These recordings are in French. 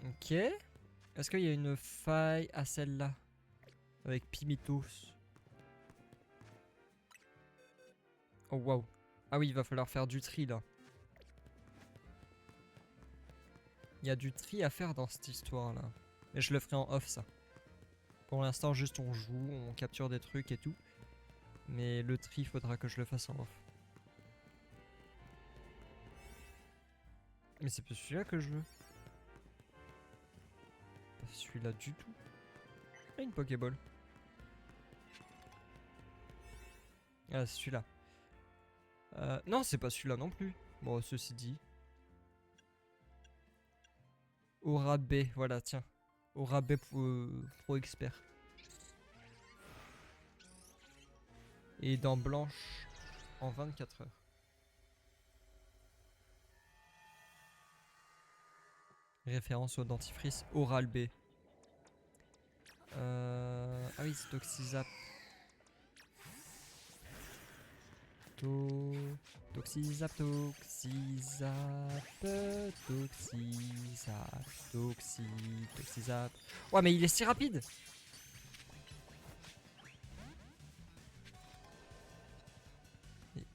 Ok. Est-ce qu'il y a une faille à celle-là? Avec Pimitos. Oh waouh. Ah oui, il va falloir faire du tri là. Il y a du tri à faire dans cette histoire là. Mais je le ferai en off ça. Pour l'instant, juste on joue, on capture des trucs et tout. Mais le tri, faudra que je le fasse en off. Mais c'est pas celui-là que je veux. Pas celui-là du tout. Ah, une Pokéball. Ah, c'est celui-là. Non, c'est pas celui-là non plus. Bon, ceci dit. Aura B, voilà, tiens. Aura B Pro Expert. Et dans Blanche en 24 heures. Référence au dentifrice Oral B. Ah oui, c'est Toxizap. Toxizap, Toxizap. Ouais, mais il est si rapide!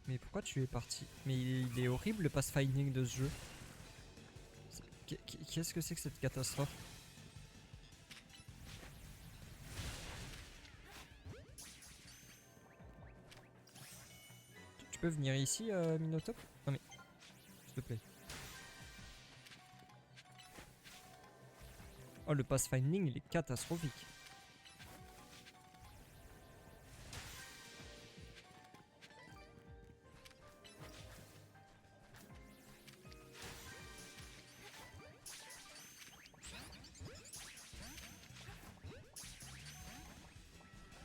Mais pourquoi tu es parti? Mais il est horrible le pathfinding de ce jeu. Qu'est-ce que c'est que cette catastrophe? Tu peux venir ici, Minotop? Non mais, s'il te plaît. Oh, le pathfinding, il est catastrophique.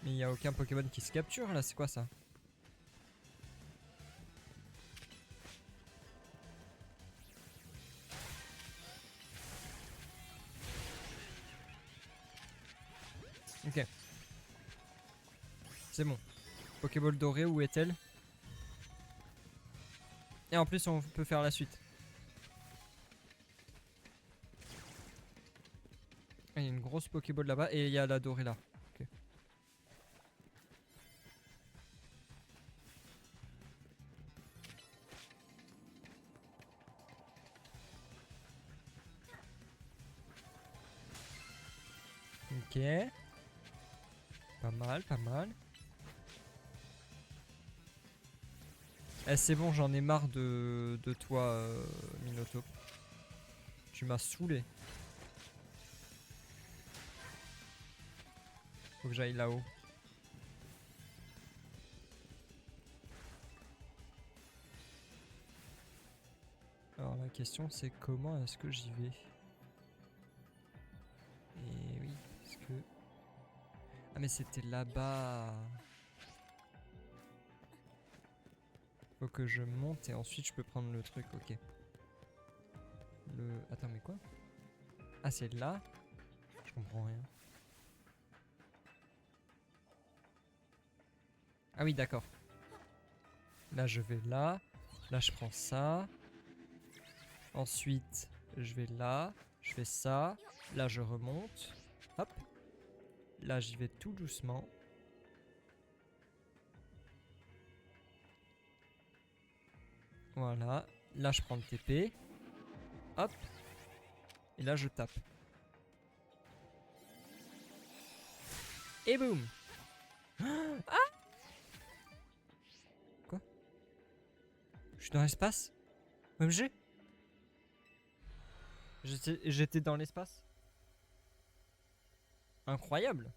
Mais il n'y a aucun Pokémon qui se capture là, c'est quoi ça? Ok. C'est bon. Pokéball doré, où est-elle? Et en plus, on peut faire la suite. Il y a une grosse Pokéball là-bas et il y a la dorée là. Ok. Ok. Pas mal, pas mal. Eh, c'est bon, j'en ai marre de toi, Minoto. Tu m'as saoulé. Faut que j'aille là-haut. Alors la question c'est comment est-ce que j'y vais? Et oui, parce que... Ah mais c'était là-bas. Faut que je monte et ensuite je peux prendre le truc, ok. Le... Attends mais quoi? Ah c'est là? Je comprends rien. Ah oui d'accord. Là je vais là. Là je prends ça. Ensuite je vais là. Je fais ça. Là je remonte. Hop. Là j'y vais tout doucement. Voilà. Là je prends le TP. Hop. Et là je tape. Et boum. Ah! Quoi? Je suis dans l'espace? OMG? J'étais dans l'espace? Incroyable!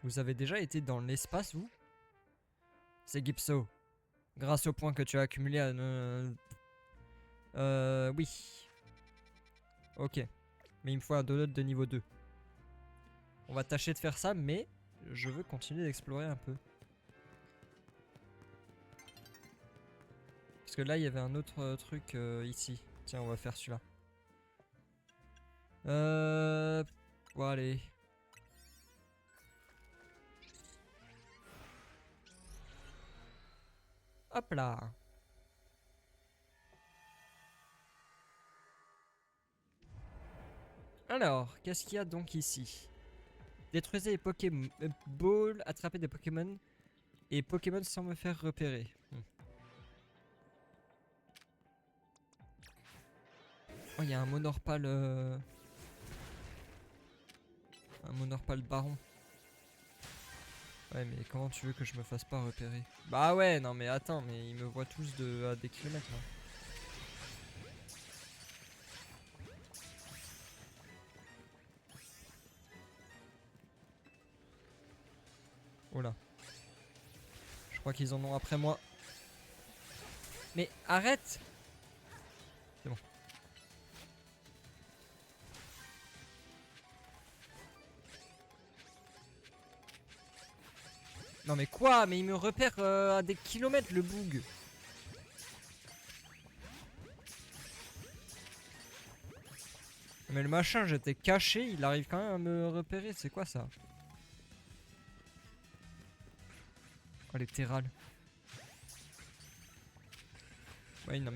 Vous avez déjà été dans l'espace, vous? C'est Gipso. Grâce au point que tu as accumulé à... oui. Ok. Mais il me faut un donut de niveau 2. On va tâcher de faire ça, mais je veux continuer d'explorer un peu. Parce que là, il y avait un autre truc ici. Tiens, on va faire celui-là. Bon, allez. Hop là. Alors, qu'est-ce qu'il y a donc ici? Détruisez les Pokéballs, attrapez des Pokémon et Pokémon sans me faire repérer. Oh, il y a un Monorpal. Un Monorpal Baron. Ouais, mais comment tu veux que je me fasse pas repérer? Bah ouais, non mais attends, mais ils me voient tous à des kilomètres là. Oh là. Je crois qu'ils en ont après moi. Mais arrête! C'est bon. Non mais quoi? Mais il me repère à des kilomètres le boug. Mais le machin, j'étais caché, il arrive quand même à me repérer. C'est quoi ça? Oh les terrales. Oui, non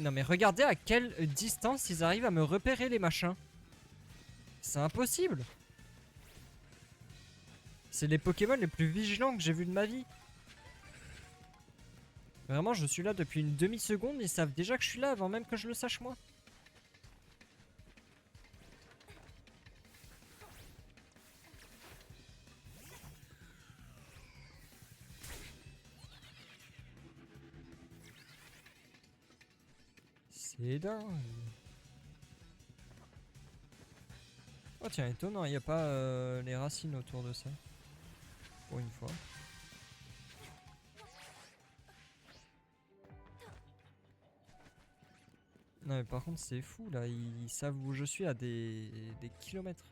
mais regardez à quelle distance ils arrivent à me repérer les machins. C'est impossible. C'est les Pokémon les plus vigilants que j'ai vu de ma vie. Vraiment, je suis là depuis une demi-seconde, ils savent déjà que je suis là avant même que je le sache moi. C'est dingue. Oh tiens, étonnant, il n'y a pas les racines autour de ça. Pour une fois. Non mais par contre c'est fou là, ils savent où je suis à des kilomètres.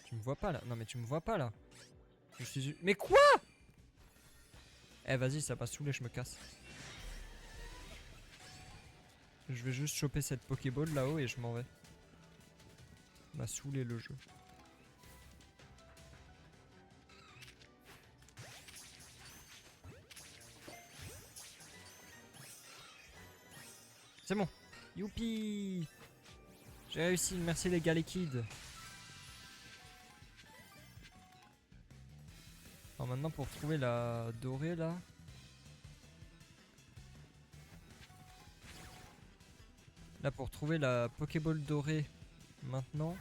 Tu me vois pas là? Non mais tu me vois pas là. Je suis... Mais quoi? Eh vas-y, ça m'a saoulé, je me casse. Je vais juste choper cette Pokéball là-haut et je m'en vais. Ça m'a saoulé le jeu. C'est bon. Youpi! J'ai réussi, merci les gars les kids. Alors maintenant pour trouver la dorée là. Là pour trouver la Pokéball dorée maintenant.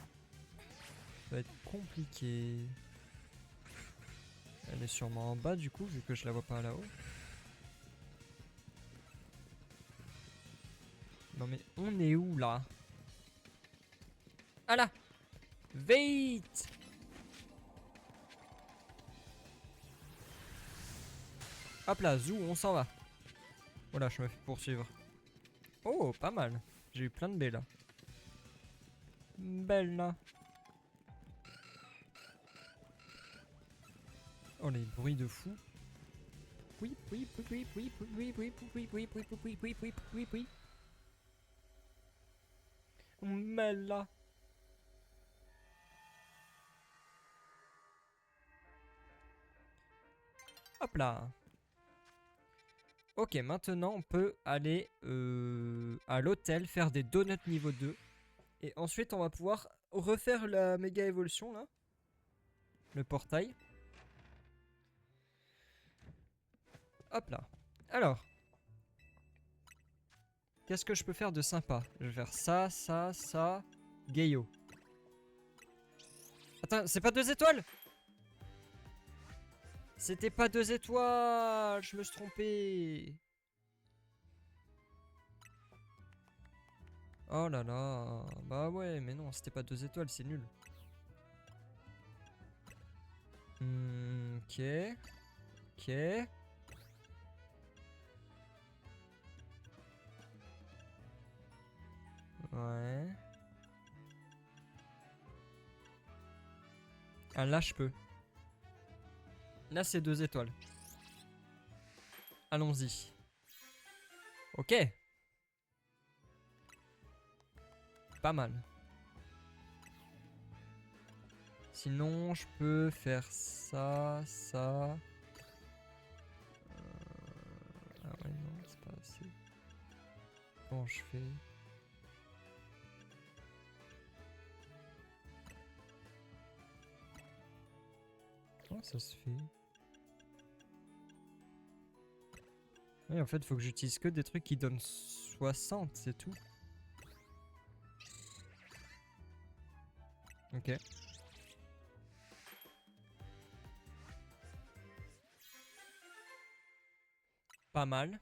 Ça va être compliqué. Elle est sûrement en bas du coup vu que je la vois pas là-haut. Non mais on est où là? Ah là! Vite! Hop là, zou, on s'en va. Voilà, je me fais poursuivre. Oh, pas mal. J'ai eu plein de baies là. Belle là. Oh, les bruits de fou. Oui, oui, oui, oui, oui, oui, oui, oui, oui, oui, oui, oui, oui, oui, oui, oui. Belle là. Hop là. Ok, maintenant on peut aller à l'hôtel faire des donuts niveau 2. Et ensuite on va pouvoir refaire la méga évolution là. Le portail. Hop là. Alors. Qu'est-ce que je peux faire de sympa? Je vais faire ça, ça, ça. Gayo. Attends, c'est pas 2 étoiles? C'était pas 2 étoiles. Je me suis trompé. Oh là là. Bah ouais, mais non, c'était pas 2 étoiles, c'est nul. Ok. Ok. Ouais. Ah là, je peux. Là, c'est 2 étoiles. Allons-y. Ok. Pas mal. Sinon, je peux faire ça, ça. Ah ouais, non, c'est pas assez. Comment je fais? Comment ça se fait? Oui, en fait, faut que j'utilise que des trucs qui donnent 60, c'est tout. Ok. Pas mal.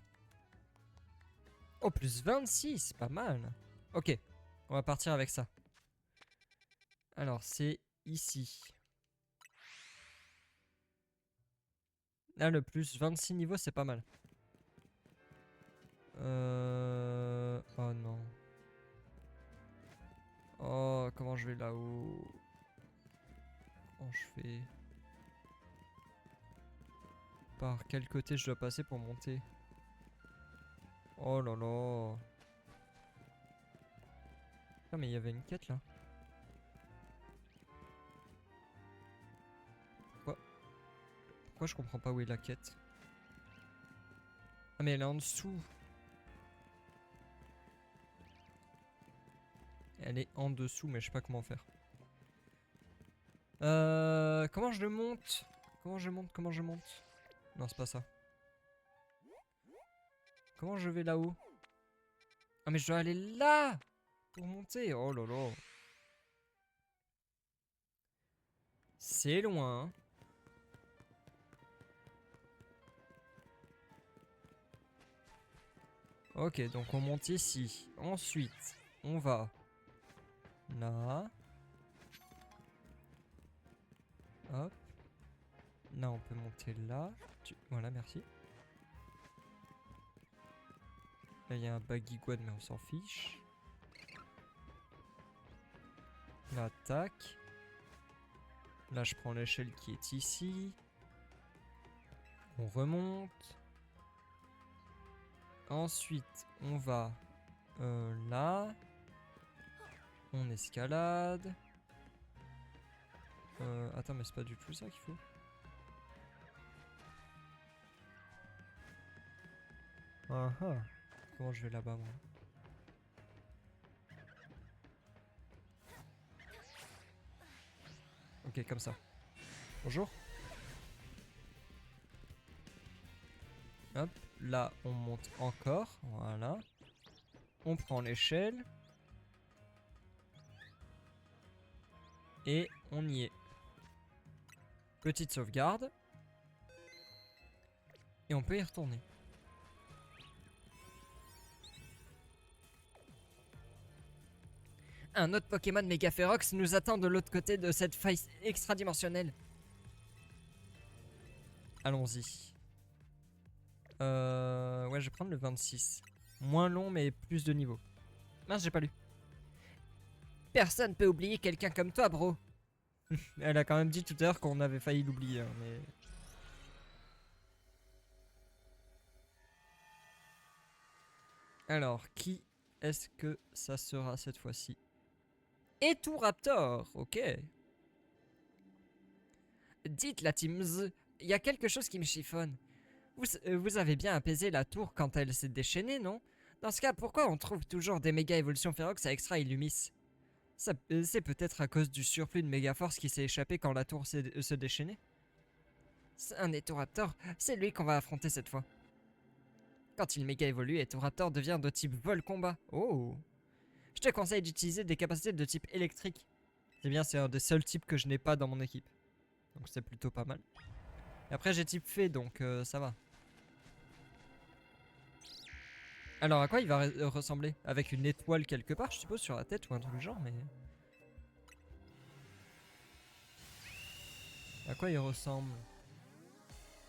Oh, plus 26, pas mal. Ok, on va partir avec ça. Alors, c'est ici. Là, le plus 26 niveaux, c'est pas mal. Oh non. Oh, comment je vais là-haut? Comment je fais? Par quel côté je dois passer pour monter? Oh là là. Ah, mais il y avait une quête là. Pourquoi je comprends pas où est la quête? Ah, mais elle est en dessous. Elle est en dessous, mais je sais pas comment faire. Comment je le monte? Comment je monte? Comment je monte? Non, c'est pas ça. Comment je vais là-haut? Ah, mais je dois aller là pour monter. Oh là là. C'est loin. Ok, donc on monte ici. Ensuite, on va là. Hop. Là, on peut monter là. Voilà, merci. Là, il y a un buggy guad, mais on s'en fiche. Là, tac. Là, je prends l'échelle qui est ici. On remonte. Ensuite, on va là. On escalade. Attends, mais c'est pas du tout ça qu'il faut. Ah ah. Comment je vais là-bas, moi? Ok, comme ça. Bonjour. Hop, là, on monte encore. Voilà. On prend l'échelle. Et on y est. Petite sauvegarde. Et on peut y retourner. Un autre Pokémon Mega Ferox nous attend de l'autre côté de cette faille extradimensionnelle. Allons-y. Ouais, je vais prendre le 26. Moins long, mais plus de niveau. Mince, j'ai pas lu. Personne peut oublier quelqu'un comme toi, bro. Elle a quand même dit tout à l'heure qu'on avait failli l'oublier, hein, mais... Alors, qui est-ce que ça sera cette fois-ci? Et tout Raptor, ok. Dites la Team Z, il y a quelque chose qui me chiffonne. Vous avez bien apaisé la tour quand elle s'est déchaînée, non? Dans ce cas, pourquoi on trouve toujours des méga évolutions Ferox à Extra Illumis? C'est peut-être à cause du surplus de méga force qui s'est échappé quand la tour se déchaînait? C'est un Etoraptor, c'est lui qu'on va affronter cette fois. Quand il méga évolue, Etoraptor devient de type vol combat. Oh! Je te conseille d'utiliser des capacités de type électrique. C'est bien, c'est un des seuls types que je n'ai pas dans mon équipe. Donc c'est plutôt pas mal. Et après j'ai type fée, donc ça va. Alors à quoi il va ressembler? Avec une étoile quelque part, je suppose, sur la tête ou un truc du genre, mais... À quoi il ressemble?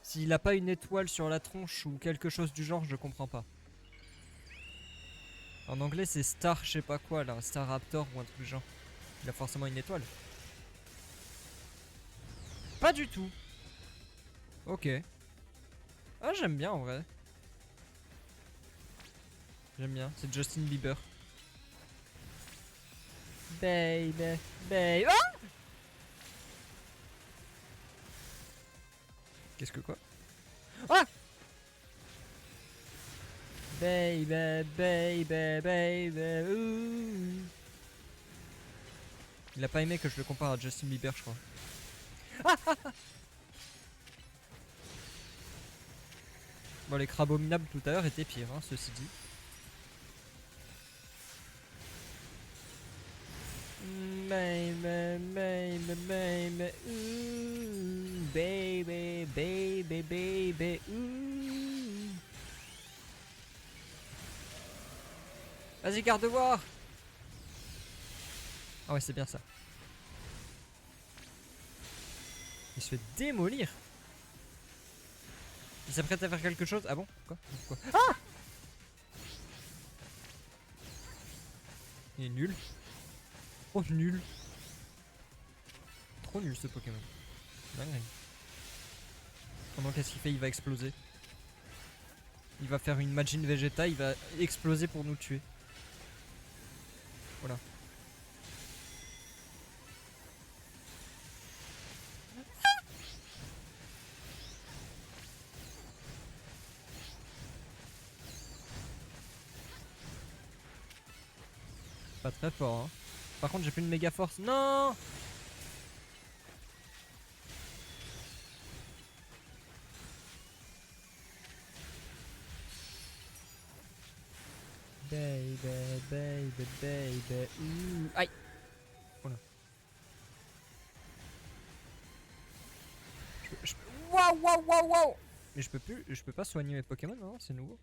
S'il a pas une étoile sur la tronche ou quelque chose du genre, je comprends pas. En anglais c'est Star je sais pas quoi là, Star Raptor ou un truc du genre. Il a forcément une étoile. Pas du tout. Ok. Ah j'aime bien en vrai. J'aime bien, c'est Justin Bieber. Baby, baby. Ah! Qu'est-ce que quoi? Ah! Baby, baby, baby, ouh. Il a pas aimé que je le compare à Justin Bieber, je crois. Bon, les crabominables tout à l'heure étaient pires, hein, ceci dit. Baby, baby, baby, Vas-y, garde-voir. Ah ouais, c'est bien ça. Il se fait démolir. Il s'apprête à faire quelque chose. Ah bon? Quoi? Ah! Il est nul. Oh, nul. Trop nul ce Pokémon. Dingue. Comment qu'est-ce qu'il fait? Il va exploser. Il va faire une Majin Vegeta, il va exploser pour nous tuer. Voilà. Pas très fort, hein. Par contre, j'ai plus de méga force. Non! Baby, baby, baby. Aïe! Voilà. Waouh, waouh, waouh, waouh! Mais je peux pas soigner mes Pokémon, non? C'est nouveau.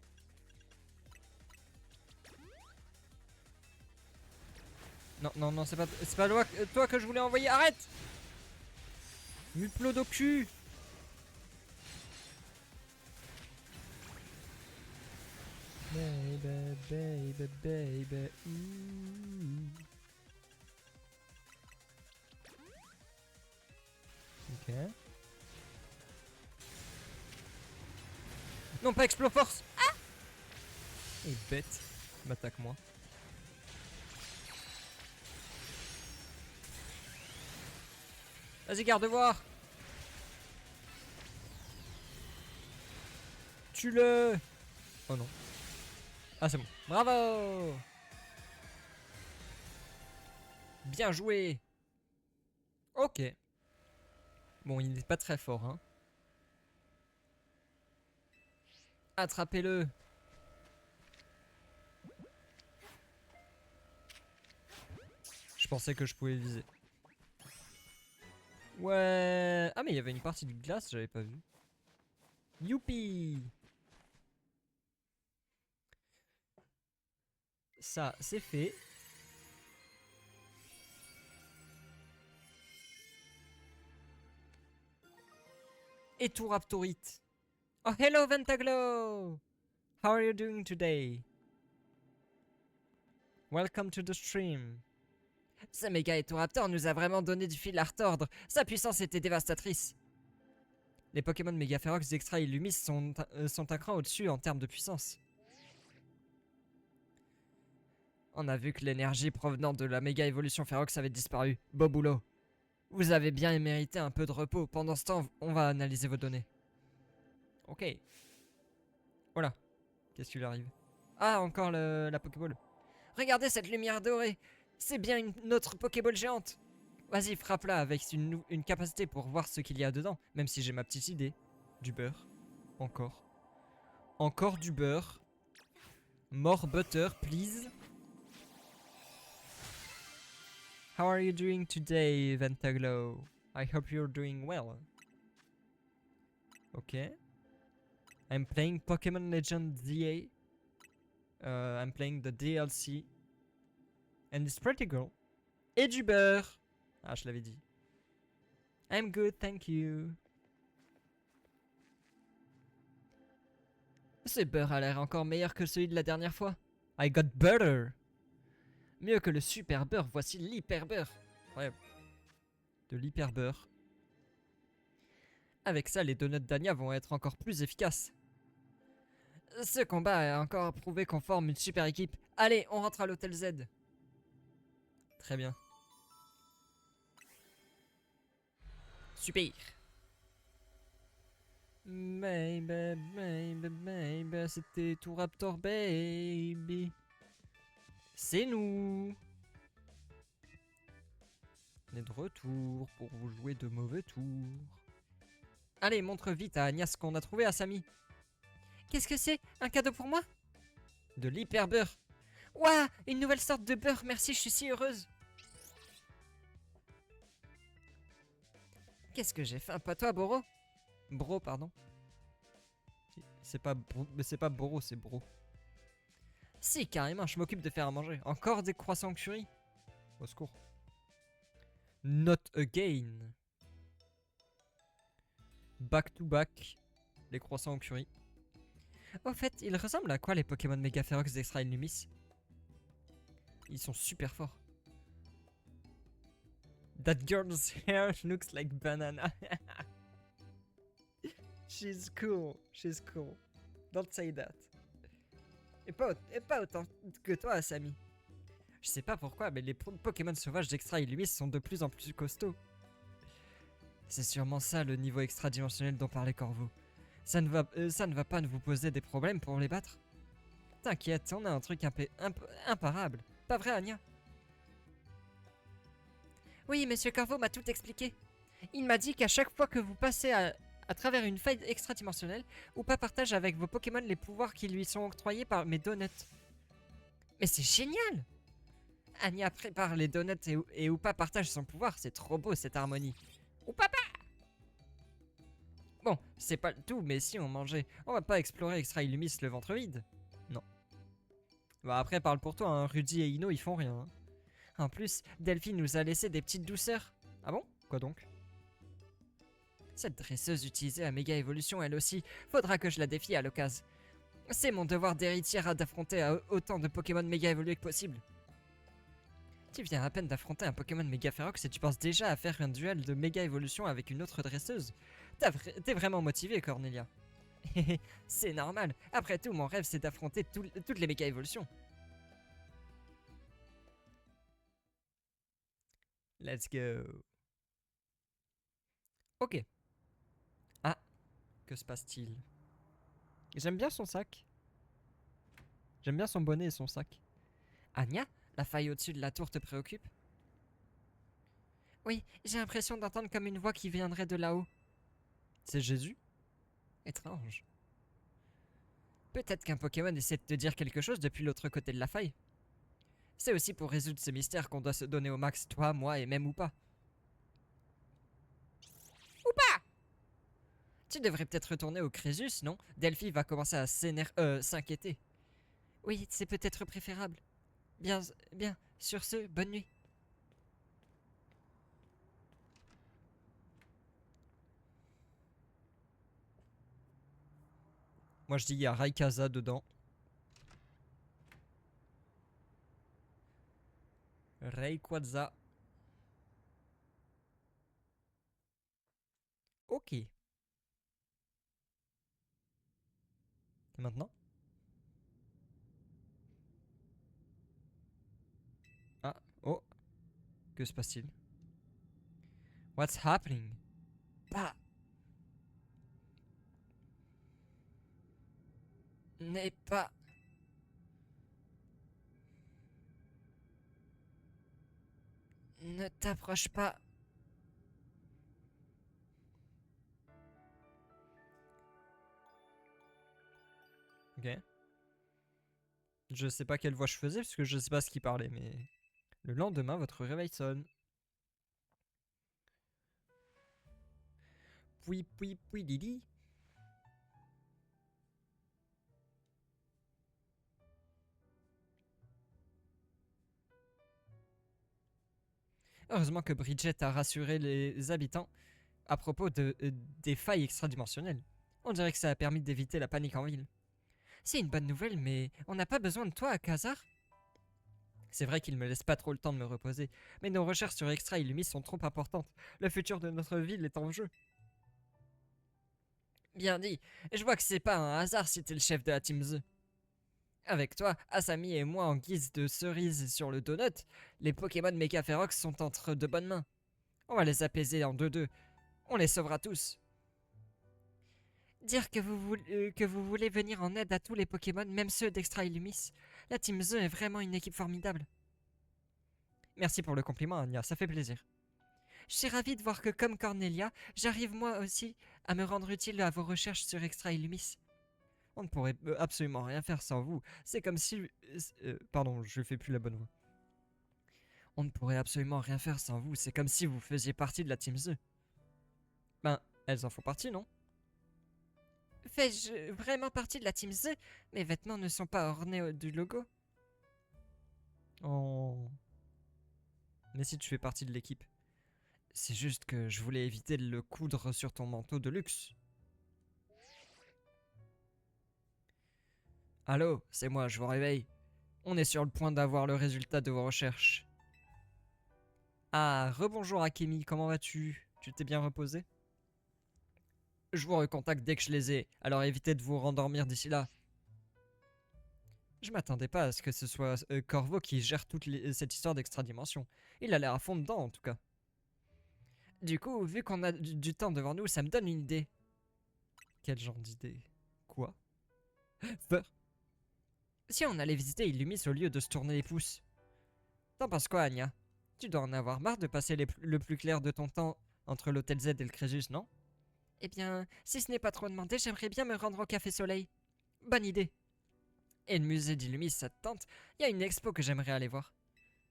Non, non, non, c'est pas toi que je voulais envoyer. Arrête! Muplodocu! Baby, baby, baby. Ok. Non, pas Exploforce! Ah! Il est bête. M'attaque moi. Vas-y, garde voir. Tue-le. Oh non. Ah, c'est bon. Bravo. Bien joué. Ok. Bon, il n'est pas très fort, hein. Attrapez-le. Je pensais que je pouvais viser. Ouais. Ah, mais il y avait une partie de glace, j'avais pas vu. Youpi. Ça, c'est fait. Et tout Raptorite. Oh, hello Ventaglo. How are you doing today? Welcome to the stream. Ce méga Etoraptor nous a vraiment donné du fil à retordre. Sa puissance était dévastatrice. Les Pokémon Méga Ferox d'Extra et Lumis sont un cran au-dessus en termes de puissance. On a vu que l'énergie provenant de la méga évolution Ferox avait disparu. Beau boulot. Vous avez bien mérité un peu de repos. Pendant ce temps, on va analyser vos données. Ok. Voilà. Qu'est-ce qui lui arrive? Ah, encore la Pokéball. Regardez cette lumière dorée. C'est bien une autre Pokéball géante. Vas-y, frappe-la avec une capacité pour voir ce qu'il y a dedans. Même si j'ai ma petite idée. Du beurre. Encore. Encore du beurre. More butter, please. How are you doing today, Ventaglo? I hope you're doing well. Okay. I'm playing Pokemon Legend ZA. I'm playing the DLC. And it's pretty cool. Et du beurre. Ah, je l'avais dit. I'm good, thank you. Ce beurre a l'air encore meilleur que celui de la dernière fois. I got butter. Mieux que le super beurre, voici l'hyper beurre. Ouais. De l'hyper beurre. Avec ça, les donuts d'Anya vont être encore plus efficaces. Ce combat a encore prouvé qu'on forme une super équipe. Allez, on rentre à l'hôtel Z. Très bien. Super. Baby, baby, baby, c'était tout Raptor Baby. C'est nous. On est de retour pour vous jouer de mauvais tours. Allez, montre vite à Agnès ce qu'on a trouvé à Samy. Qu'est-ce que c'est? Un cadeau pour moi? De l'hyper beurre. Ouah, une nouvelle sorte de beurre, merci, je suis si heureuse. Qu'est-ce que j'ai faim, pas toi, Boro? Bro, pardon. C'est pas Boro, c'est Bro. Si, carrément, je m'occupe de faire à manger. Encore des croissants curry? Au secours. Not again. Back to back. Les croissants au curry. Au fait, ils ressemblent à quoi les Pokémon Mega Ferox d'Extra Illumis? Ils sont super forts. That girl's hair looks like banana. She's cool. She's cool. Don't say that. Et pas autant que toi, Asami. Je sais pas pourquoi, mais les Pokémon sauvages d'Extra Illumis sont de plus en plus costauds. C'est sûrement ça le niveau extra-dimensionnel dont parlait Corvo. Ça ne va pas vous poser des problèmes pour les battre? T'inquiète, on a un truc imparable. Pas vrai, Anya? Oui, Monsieur Corvo m'a tout expliqué. Il m'a dit qu'à chaque fois que vous passez à travers une faille extra-dimensionnelle, Upa partage avec vos Pokémon les pouvoirs qui lui sont octroyés par mes donuts. Mais c'est génial! Anya prépare les donuts et Upa partage son pouvoir, c'est trop beau cette harmonie. Oupapa! Bon, c'est pas le tout, mais si on mangeait, on va pas explorer Extra Illumis le ventre vide. Non. Bah après, parle pour toi, hein, Rudy et Ino ils font rien. Hein. En plus, Delphine nous a laissé des petites douceurs. Ah bon? Quoi donc? Cette dresseuse utilisait la méga évolution elle aussi, faudra que je la défie à l'occasion. C'est mon devoir d'héritière d'affronter autant de Pokémon méga évolués que possible. Tu viens à peine d'affronter un Pokémon méga Ferox et tu penses déjà à faire un duel de méga évolution avec une autre dresseuse. T'es vraiment motivé, Cornelia. C'est normal, après tout mon rêve c'est d'affronter toutes les méga évolutions. Let's go. Ok. Ah, que se passe-t-il? J'aime bien son sac. J'aime bien son bonnet et son sac. Anya, la faille au-dessus de la tour te préoccupe? Oui, j'ai l'impression d'entendre comme une voix qui viendrait de là-haut. C'est Jésus? Étrange. Peut-être qu'un Pokémon essaie de te dire quelque chose depuis l'autre côté de la faille. C'est aussi pour résoudre ce mystère qu'on doit se donner au max, toi, moi et même Upa. Upa! Tu devrais peut-être retourner au Crésus, non? Delphi va commencer à s'inquiéter. Oui, c'est peut-être préférable. Bien, sur ce, bonne nuit. Moi je dis il y a Rayquaza dedans. Rayquaza. Ok. Et maintenant? Ah, oh. Que se passe-t-il? What's happening? Bah. N'est pas. Ne t'approche pas. Ok. Je sais pas quelle voix je faisais parce que je sais pas ce qu'il parlait, mais. Le lendemain, votre réveil sonne. Puis, Didi. Heureusement que Bridget a rassuré les habitants à propos des failles extradimensionnelles. On dirait que ça a permis d'éviter la panique en ville. C'est une bonne nouvelle, mais on n'a pas besoin de toi à Khazar. C'est vrai qu'il me laisse pas trop le temps de me reposer, mais nos recherches sur Extra Illumis sont trop importantes. Le futur de notre ville est en jeu. Bien dit, je vois que c'est pas un hasard si t'es le chef de la Team Z. Avec toi, Asami et moi en guise de cerise sur le donut, les Pokémon Mega Ferox sont entre de bonnes mains. On va les apaiser en 2-2. On les sauvera tous. Dire que vous voulez venir en aide à tous les Pokémon, même ceux d'Extra Illumis. La Team Z est vraiment une équipe formidable. Merci pour le compliment, Anya, ça fait plaisir. Je suis ravie de voir que, comme Cornelia, j'arrive moi aussi à me rendre utile à vos recherches sur Extra Illumis. On ne pourrait absolument rien faire sans vous. C'est comme si... pardon, je fais plus la bonne voix. On ne pourrait absolument rien faire sans vous. C'est comme si vous faisiez partie de la Team Z. Ben, elles en font partie, non? Fais-je vraiment partie de la Team Z? Mes vêtements ne sont pas ornés du logo. Oh. Mais si tu fais partie de l'équipe. C'est juste que je voulais éviter de le coudre sur ton manteau de luxe. Allô, c'est moi, je vous réveille. On est sur le point d'avoir le résultat de vos recherches. Ah, rebonjour Akemi, comment vas-tu? Tu t'es bien reposé? Je vous recontacte dès que je les ai, alors évitez de vous rendormir d'ici là. Je m'attendais pas à ce que ce soit Corvo qui gère cette histoire d'extra-dimension. Il a l'air à fond dedans en tout cas. Du coup, vu qu'on a du temps devant nous, ça me donne une idée. Quel genre d'idée? Quoi? Peur. Si on allait visiter Illumis au lieu de se tourner les pouces. T'en penses quoi, Anya? Tu dois en avoir marre de passer le plus clair de ton temps entre l'Hôtel Z et le Crésus, non? Eh bien, si ce n'est pas trop demandé, j'aimerais bien me rendre au Café Soleil. Bonne idée. Et le musée d'Illumis, ça te tente? Il y a une expo que j'aimerais aller voir.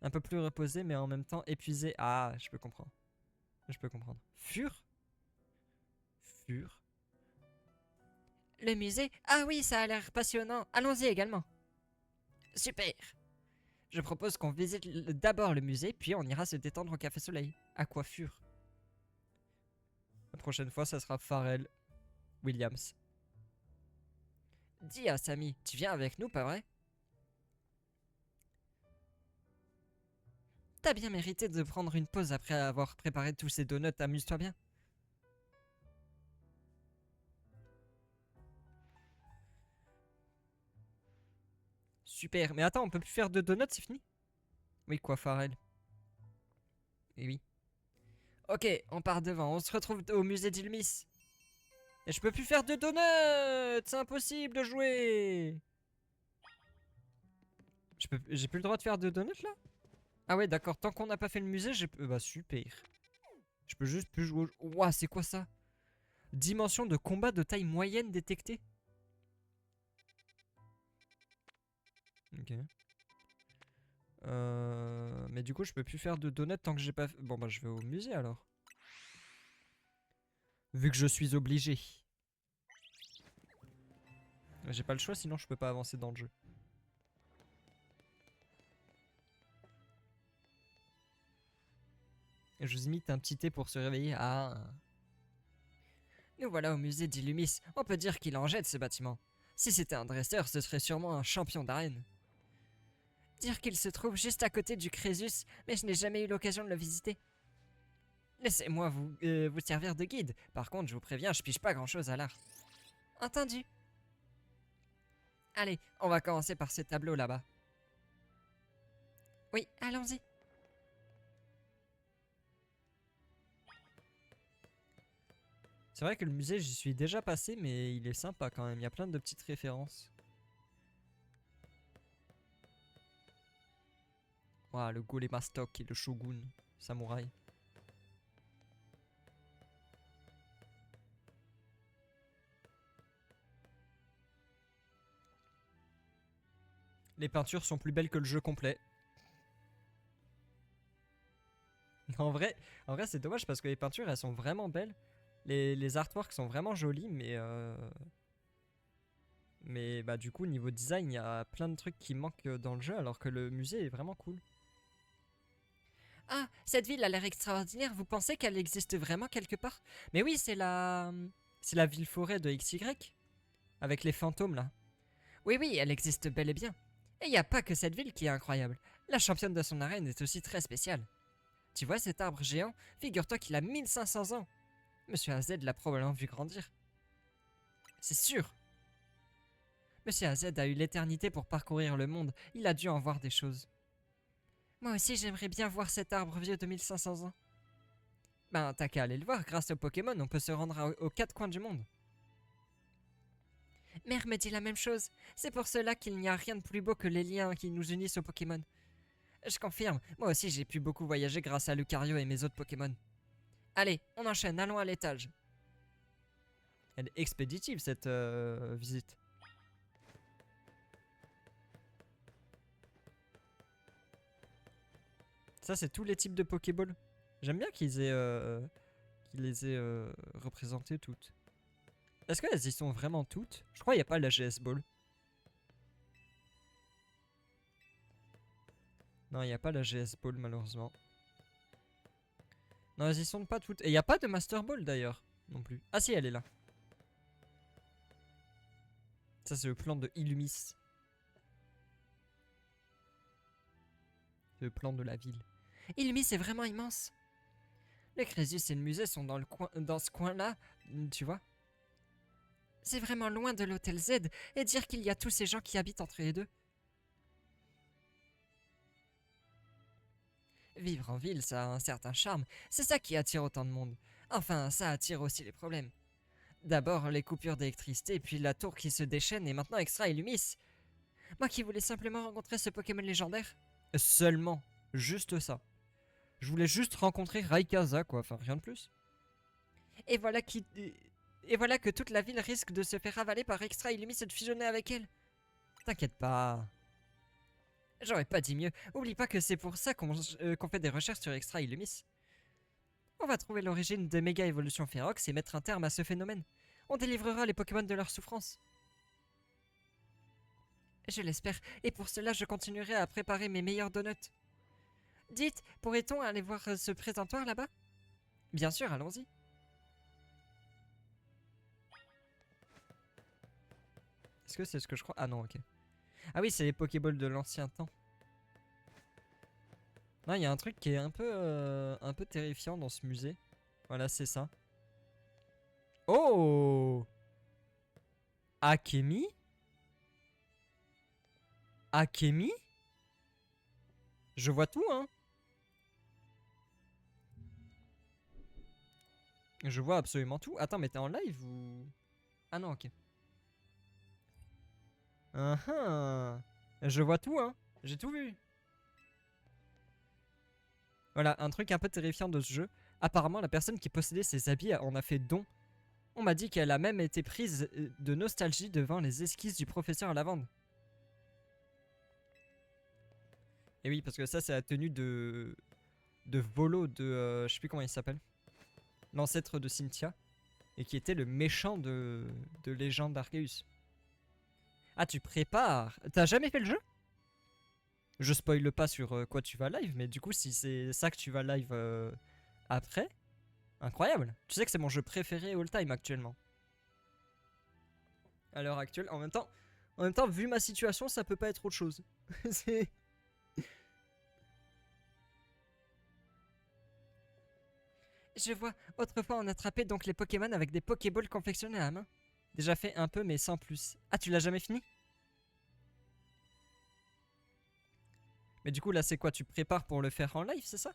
Un peu plus reposé, mais en même temps épuisé. Ah, je peux comprendre. Je peux comprendre. Fur? Fur? Le musée? Ah oui, ça a l'air passionnant. Allons-y également. Super. Je propose qu'on visite d'abord le musée, puis on ira se détendre au Café Soleil. À coiffure. La prochaine fois, ça sera Pharrell Williams. Dis à Samy, tu viens avec nous, pas vrai? T'as bien mérité de prendre une pause après avoir préparé tous ces donuts, amuse-toi bien. Super, mais attends, on peut plus faire de donuts, c'est fini? Oui, quoi, Pharrell? Et oui. Ok, on part devant, on se retrouve au musée d'Ilmis. Et je peux plus faire de donuts! C'est impossible de jouer! J'ai plus le droit de faire de donuts là? Ah ouais, d'accord, tant qu'on n'a pas fait le musée, j'ai... bah super. Je peux juste plus jouer au... Ouah, c'est quoi ça? Dimension de combat de taille moyenne détectée. Ok. Mais du coup, je peux plus faire de donuts tant que j'ai pas... Bon bah je vais au musée alors. Vu que je suis obligé. J'ai pas le choix, sinon je peux pas avancer dans le jeu. Et je vous imite un petit thé pour se réveiller. Ah. Nous voilà au musée d'Illumis. On peut dire qu'il en jette ce bâtiment. Si c'était un dresseur, ce serait sûrement un champion d'arène. Dire qu'il se trouve juste à côté du Crésus, mais je n'ai jamais eu l'occasion de le visiter. Laissez-moi vous servir de guide. Par contre, je vous préviens, je pige pas grand-chose à l'art. Entendu. Allez, on va commencer par ce tableau là-bas. Oui, allons-y. C'est vrai que le musée, j'y suis déjà passé, mais il est sympa quand même. Il y a plein de petites références. Ouah, le Golemastok et le Shogun, samouraï. Les peintures sont plus belles que le jeu complet. En vrai c'est dommage parce que les peintures, elles sont vraiment belles. Les artworks sont vraiment jolis, mais bah du coup, niveau design, il y a plein de trucs qui manquent dans le jeu, alors que le musée est vraiment cool. Ah, cette ville a l'air extraordinaire. Vous pensez qu'elle existe vraiment quelque part? Mais oui, c'est la ville-forêt de XY, avec les fantômes là. Oui, oui, elle existe bel et bien. Et il n'y a pas que cette ville qui est incroyable. La championne de son arène est aussi très spéciale. Tu vois cet arbre géant? Figure-toi qu'il a 1500 ans. Monsieur AZ l'a probablement vu grandir. C'est sûr. Monsieur AZ a eu l'éternité pour parcourir le monde. Il a dû en voir des choses. Moi aussi, j'aimerais bien voir cet arbre vieux de 1500 ans. Ben, t'as qu'à aller le voir. Grâce au Pokémon, on peut se rendre aux quatre coins du monde. Mère me dit la même chose. C'est pour cela qu'il n'y a rien de plus beau que les liens qui nous unissent aux Pokémon. Je confirme, moi aussi j'ai pu beaucoup voyager grâce à Lucario et mes autres Pokémon. Allez, on enchaîne, allons à l'étage. Elle est expéditive cette visite. Ça, c'est tous les types de Pokéball. J'aime bien qu'ils les aient représentées toutes. Est-ce qu'elles y sont vraiment toutes? Je crois qu'il n'y a pas la GS Ball. Non, il n'y a pas la GS Ball malheureusement. Non, elles y sont pas toutes. Et il n'y a pas de Master Ball d'ailleurs, non plus. Ah si, elle est là. Ça, c'est le plan de Illumis. C'est le plan de la ville. Illumis est vraiment immense. Le Crésus et le musée sont dans ce coin-là, tu vois. C'est vraiment loin de l'hôtel Z, et dire qu'il y a tous ces gens qui habitent entre les deux. Vivre en ville, ça a un certain charme. C'est ça qui attire autant de monde. Enfin, ça attire aussi les problèmes. D'abord les coupures d'électricité, puis la tour qui se déchaîne et maintenant Extra Illumis. Moi qui voulais simplement rencontrer ce Pokémon légendaire. Seulement. Juste ça. Je voulais juste rencontrer Rayquaza, quoi. Enfin, rien de plus. Et voilà que toute la ville risque de se faire avaler par Extra Illumis et de fusionner avec elle. T'inquiète pas. J'aurais pas dit mieux. Oublie pas que c'est pour ça qu'on fait des recherches sur Extra Illumis. On va trouver l'origine de Méga Évolution Ferox et mettre un terme à ce phénomène. On délivrera les Pokémon de leur souffrance. Je l'espère, et pour cela je continuerai à préparer mes meilleurs donuts. Dites, pourrait-on aller voir ce présentoir là-bas? Bien sûr, allons-y. Est-ce que c'est ce que je crois? Ah non, ok. Ah oui, c'est les Pokéballs de l'ancien temps. Non, il y a un truc qui est un peu terrifiant dans ce musée. Voilà, c'est ça. Oh! Akemi? Akemi? Je vois tout, hein. Je vois absolument tout. Attends, mais t'es en live ou... Ah non, ok. Je vois tout, hein. J'ai tout vu. Voilà, un truc un peu terrifiant de ce jeu. Apparemment, la personne qui possédait ces habits en a fait don. On m'a dit qu'elle a même été prise de nostalgie devant les esquisses du professeur Lavande. Et oui, parce que ça, c'est la tenue de Volo de... je sais plus comment il s'appelle. L'ancêtre de Cynthia. Et qui était le méchant de Légende d'Arceus. Ah, tu prépares? T'as jamais fait le jeu? Je spoile pas sur quoi tu vas live, mais du coup, si c'est ça que tu vas live après, incroyable. Tu sais que c'est mon jeu préféré all time actuellement. À l'heure actuelle, en même temps, vu ma situation, ça peut pas être autre chose. C'est... Je vois, autrefois on attrapait donc les Pokémon avec des Pokéballs confectionnés à la main. Déjà fait un peu, mais sans plus. Ah, tu l'as jamais fini? Mais du coup, là, c'est quoi? Tu prépares pour le faire en live, c'est ça?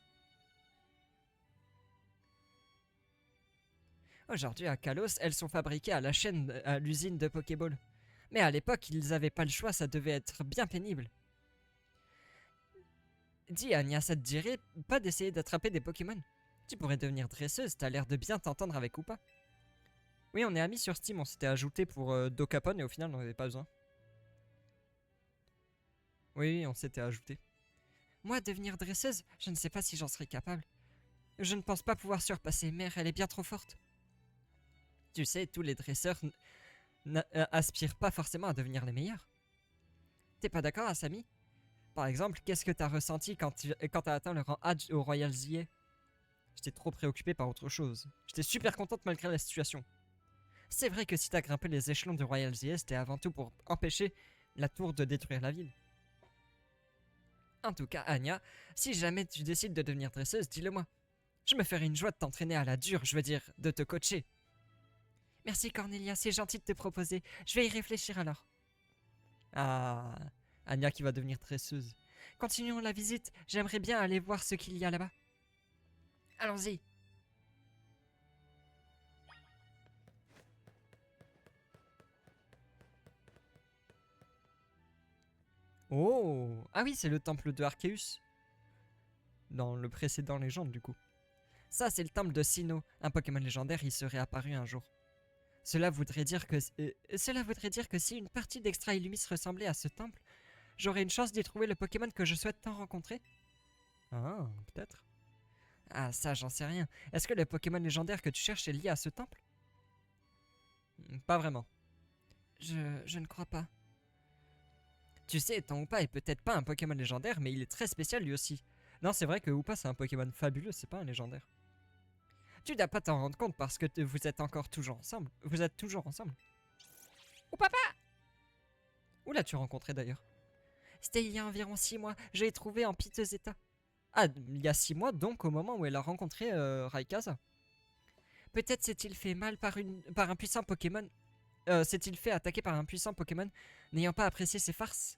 Aujourd'hui, à Kalos, elles sont fabriquées à l'usine de Pokéball. Mais à l'époque, ils avaient pas le choix, ça devait être bien pénible. Dis, Anya, ça te dirait pas d'essayer d'attraper des Pokémon? Tu pourrais devenir dresseuse, t'as l'air de bien t'entendre avec Koopa. Oui, on est amis sur Steam, on s'était ajouté pour Dokapon et au final, on n'avait pas besoin. Oui, on s'était ajouté. Moi, devenir dresseuse, je ne sais pas si j'en serais capable. Je ne pense pas pouvoir surpasser Mère, elle est bien trop forte. Tu sais, tous les dresseurs aspirent pas forcément à devenir les meilleurs. T'es pas d'accord, Asami? Par exemple, qu'est-ce que t'as ressenti quand t'as atteint le rang Hadj au Royal ZA? J'étais trop préoccupé par autre chose. J'étais super contente malgré la situation. C'est vrai que si t'as grimpé les échelons du Royal ZA, c'était avant tout pour empêcher la tour de détruire la ville. En tout cas, Anya, si jamais tu décides de devenir dresseuse, dis-le moi. Je me ferai une joie de t'entraîner à la dure, je veux dire, de te coacher. Merci Cornelia, c'est gentil de te proposer. Je vais y réfléchir alors. Ah, Anya qui va devenir dresseuse. Continuons la visite, j'aimerais bien aller voir ce qu'il y a là-bas. Allons-y. Oh, ah oui, c'est le temple de Arceus. Dans le précédent légende, du coup. Ça, c'est le temple de Sinnoh. Un Pokémon légendaire y serait apparu un jour. Cela voudrait dire que si une partie d'Extra Illumis ressemblait à ce temple, j'aurais une chance d'y trouver le Pokémon que je souhaite tant rencontrer. Ah, peut-être. Ah, ça, j'en sais rien. Est-ce que le Pokémon légendaire que tu cherches est lié à ce temple? Pas vraiment. Je ne crois pas. Tu sais, ton Hoopa est peut-être pas un Pokémon légendaire, mais il est très spécial lui aussi. Non, c'est vrai que Hoopa c'est un Pokémon fabuleux, c'est pas un légendaire. Tu dois pas t'en rendre compte parce que vous êtes encore toujours ensemble. Vous êtes toujours ensemble. Oh papa! Où l'as-tu rencontré d'ailleurs? C'était il y a environ 6 mois, je l'ai trouvé en piteux état. Ah, il y a 6 mois donc au moment où elle a rencontré Rayquaza. Peut-être s'est-il fait mal par un puissant Pokémon. S'est-il fait attaquer par un puissant Pokémon, n'ayant pas apprécié ses farces?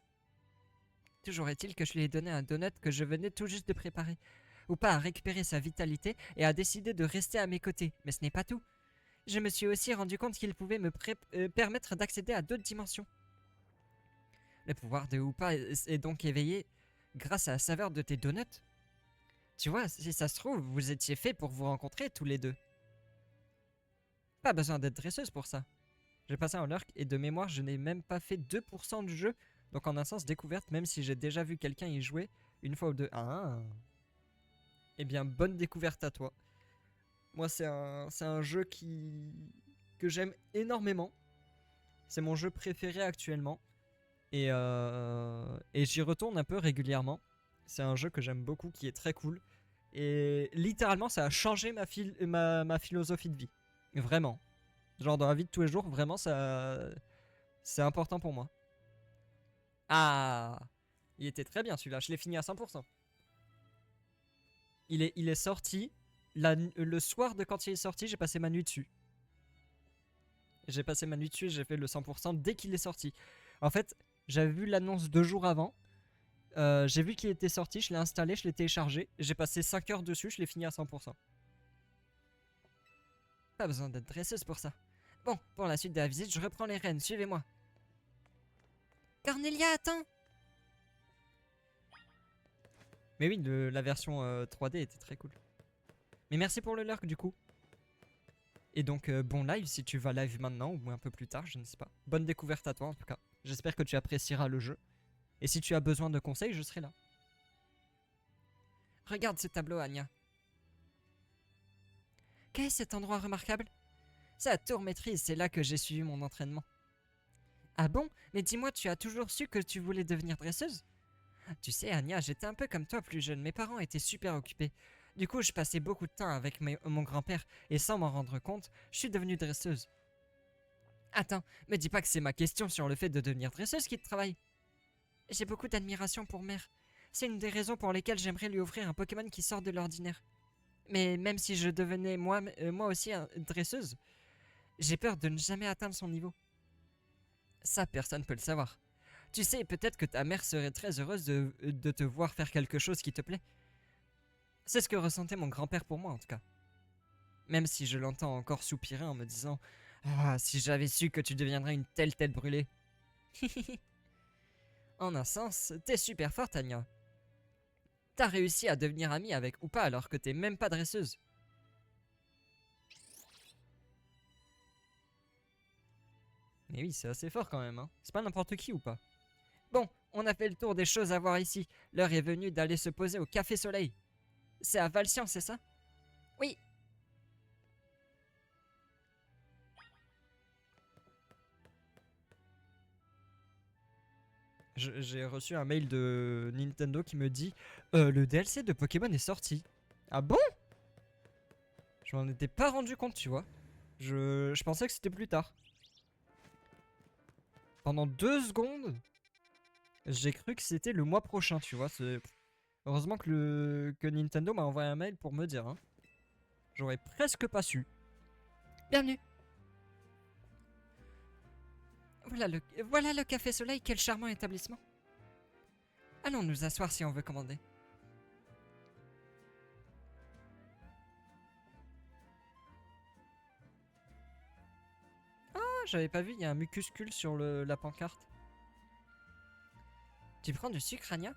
Toujours est-il que je lui ai donné un donut que je venais tout juste de préparer. Hoopa a récupéré sa vitalité et a décidé de rester à mes côtés, mais ce n'est pas tout. Je me suis aussi rendu compte qu'il pouvait me permettre d'accéder à d'autres dimensions. Le pouvoir de Hoopa est donc éveillé grâce à la saveur de tes donuts. Tu vois, si ça se trouve, vous étiez faits pour vous rencontrer tous les deux. Pas besoin d'être dresseuse pour ça. J'ai passé un lurk et de mémoire, je n'ai même pas fait 2% du jeu, donc en un sens découverte, même si j'ai déjà vu quelqu'un y jouer une fois ou deux. Ah. Eh bien, bonne découverte à toi. Moi, c'est un jeu que j'aime énormément. C'est mon jeu préféré actuellement. Et j'y retourne un peu régulièrement. C'est un jeu que j'aime beaucoup, qui est très cool. Et littéralement, ça a changé ma philosophie de vie. Vraiment. Genre dans la vie de tous les jours, vraiment, c'est important pour moi. Ah, il était très bien celui-là, je l'ai fini à 100%. Il est sorti, le soir de quand il est sorti, j'ai passé ma nuit dessus. J'ai passé ma nuit dessus et j'ai fait le 100% dès qu'il est sorti. En fait, j'avais vu l'annonce 2 jours avant. J'ai vu qu'il était sorti, je l'ai installé, je l'ai téléchargé. J'ai passé 5 heures dessus, je l'ai fini à 100%. Pas besoin d'être dresseuse pour ça. Bon, pour la suite de la visite, je reprends les rênes, suivez-moi. Cornelia, attends! Mais oui, la version 3D était très cool. Mais merci pour le lurk du coup. Et donc bon live si tu vas live maintenant ou un peu plus tard, je ne sais pas. Bonne découverte à toi en tout cas. J'espère que tu apprécieras le jeu. Et si tu as besoin de conseils, je serai là. Regarde ce tableau, Anya. Quel est cet endroit remarquable? C'est la tour maîtrise, c'est là que j'ai suivi mon entraînement. Ah bon? Mais dis-moi, tu as toujours su que tu voulais devenir dresseuse? Tu sais, Anya, j'étais un peu comme toi plus jeune, mes parents étaient super occupés. Du coup, je passais beaucoup de temps avec mon grand-père, et sans m'en rendre compte, je suis devenue dresseuse. Attends, me dis pas que c'est ma question sur le fait de devenir dresseuse qui te travaille. J'ai beaucoup d'admiration pour Mère. C'est une des raisons pour lesquelles j'aimerais lui offrir un Pokémon qui sort de l'ordinaire. Mais même si je devenais moi aussi dresseuse, j'ai peur de ne jamais atteindre son niveau. Ça, personne peut le savoir. Tu sais, peut-être que ta mère serait très heureuse de te voir faire quelque chose qui te plaît. C'est ce que ressentait mon grand-père pour moi en tout cas. Même si je l'entends encore soupirer en me disant « Ah, si j'avais su que tu deviendrais une telle tête brûlée. » En un sens, t'es super forte, Anya. T'as réussi à devenir amie avec Hoopa alors que t'es même pas dresseuse. Mais oui, c'est assez fort quand même, hein. C'est pas n'importe qui Hoopa. Bon, on a fait le tour des choses à voir ici. L'heure est venue d'aller se poser au Café Soleil. C'est à Valcian, c'est ça? Oui. J'ai reçu un mail de Nintendo qui me dit le DLC de Pokémon est sorti. Ah bon? Je m'en étais pas rendu compte, tu vois. Je pensais que c'était plus tard. Pendant 2 secondes, j'ai cru que c'était le mois prochain, tu vois. Heureusement que Nintendo m'a envoyé un mail pour me dire. Hein. J'aurais presque pas su. Bienvenue. Voilà le Café Soleil, quel charmant établissement. Allons nous asseoir si on veut commander. Ah, j'avais pas vu, il y a un mucuscule sur la pancarte. Tu prends du sucre, Anya?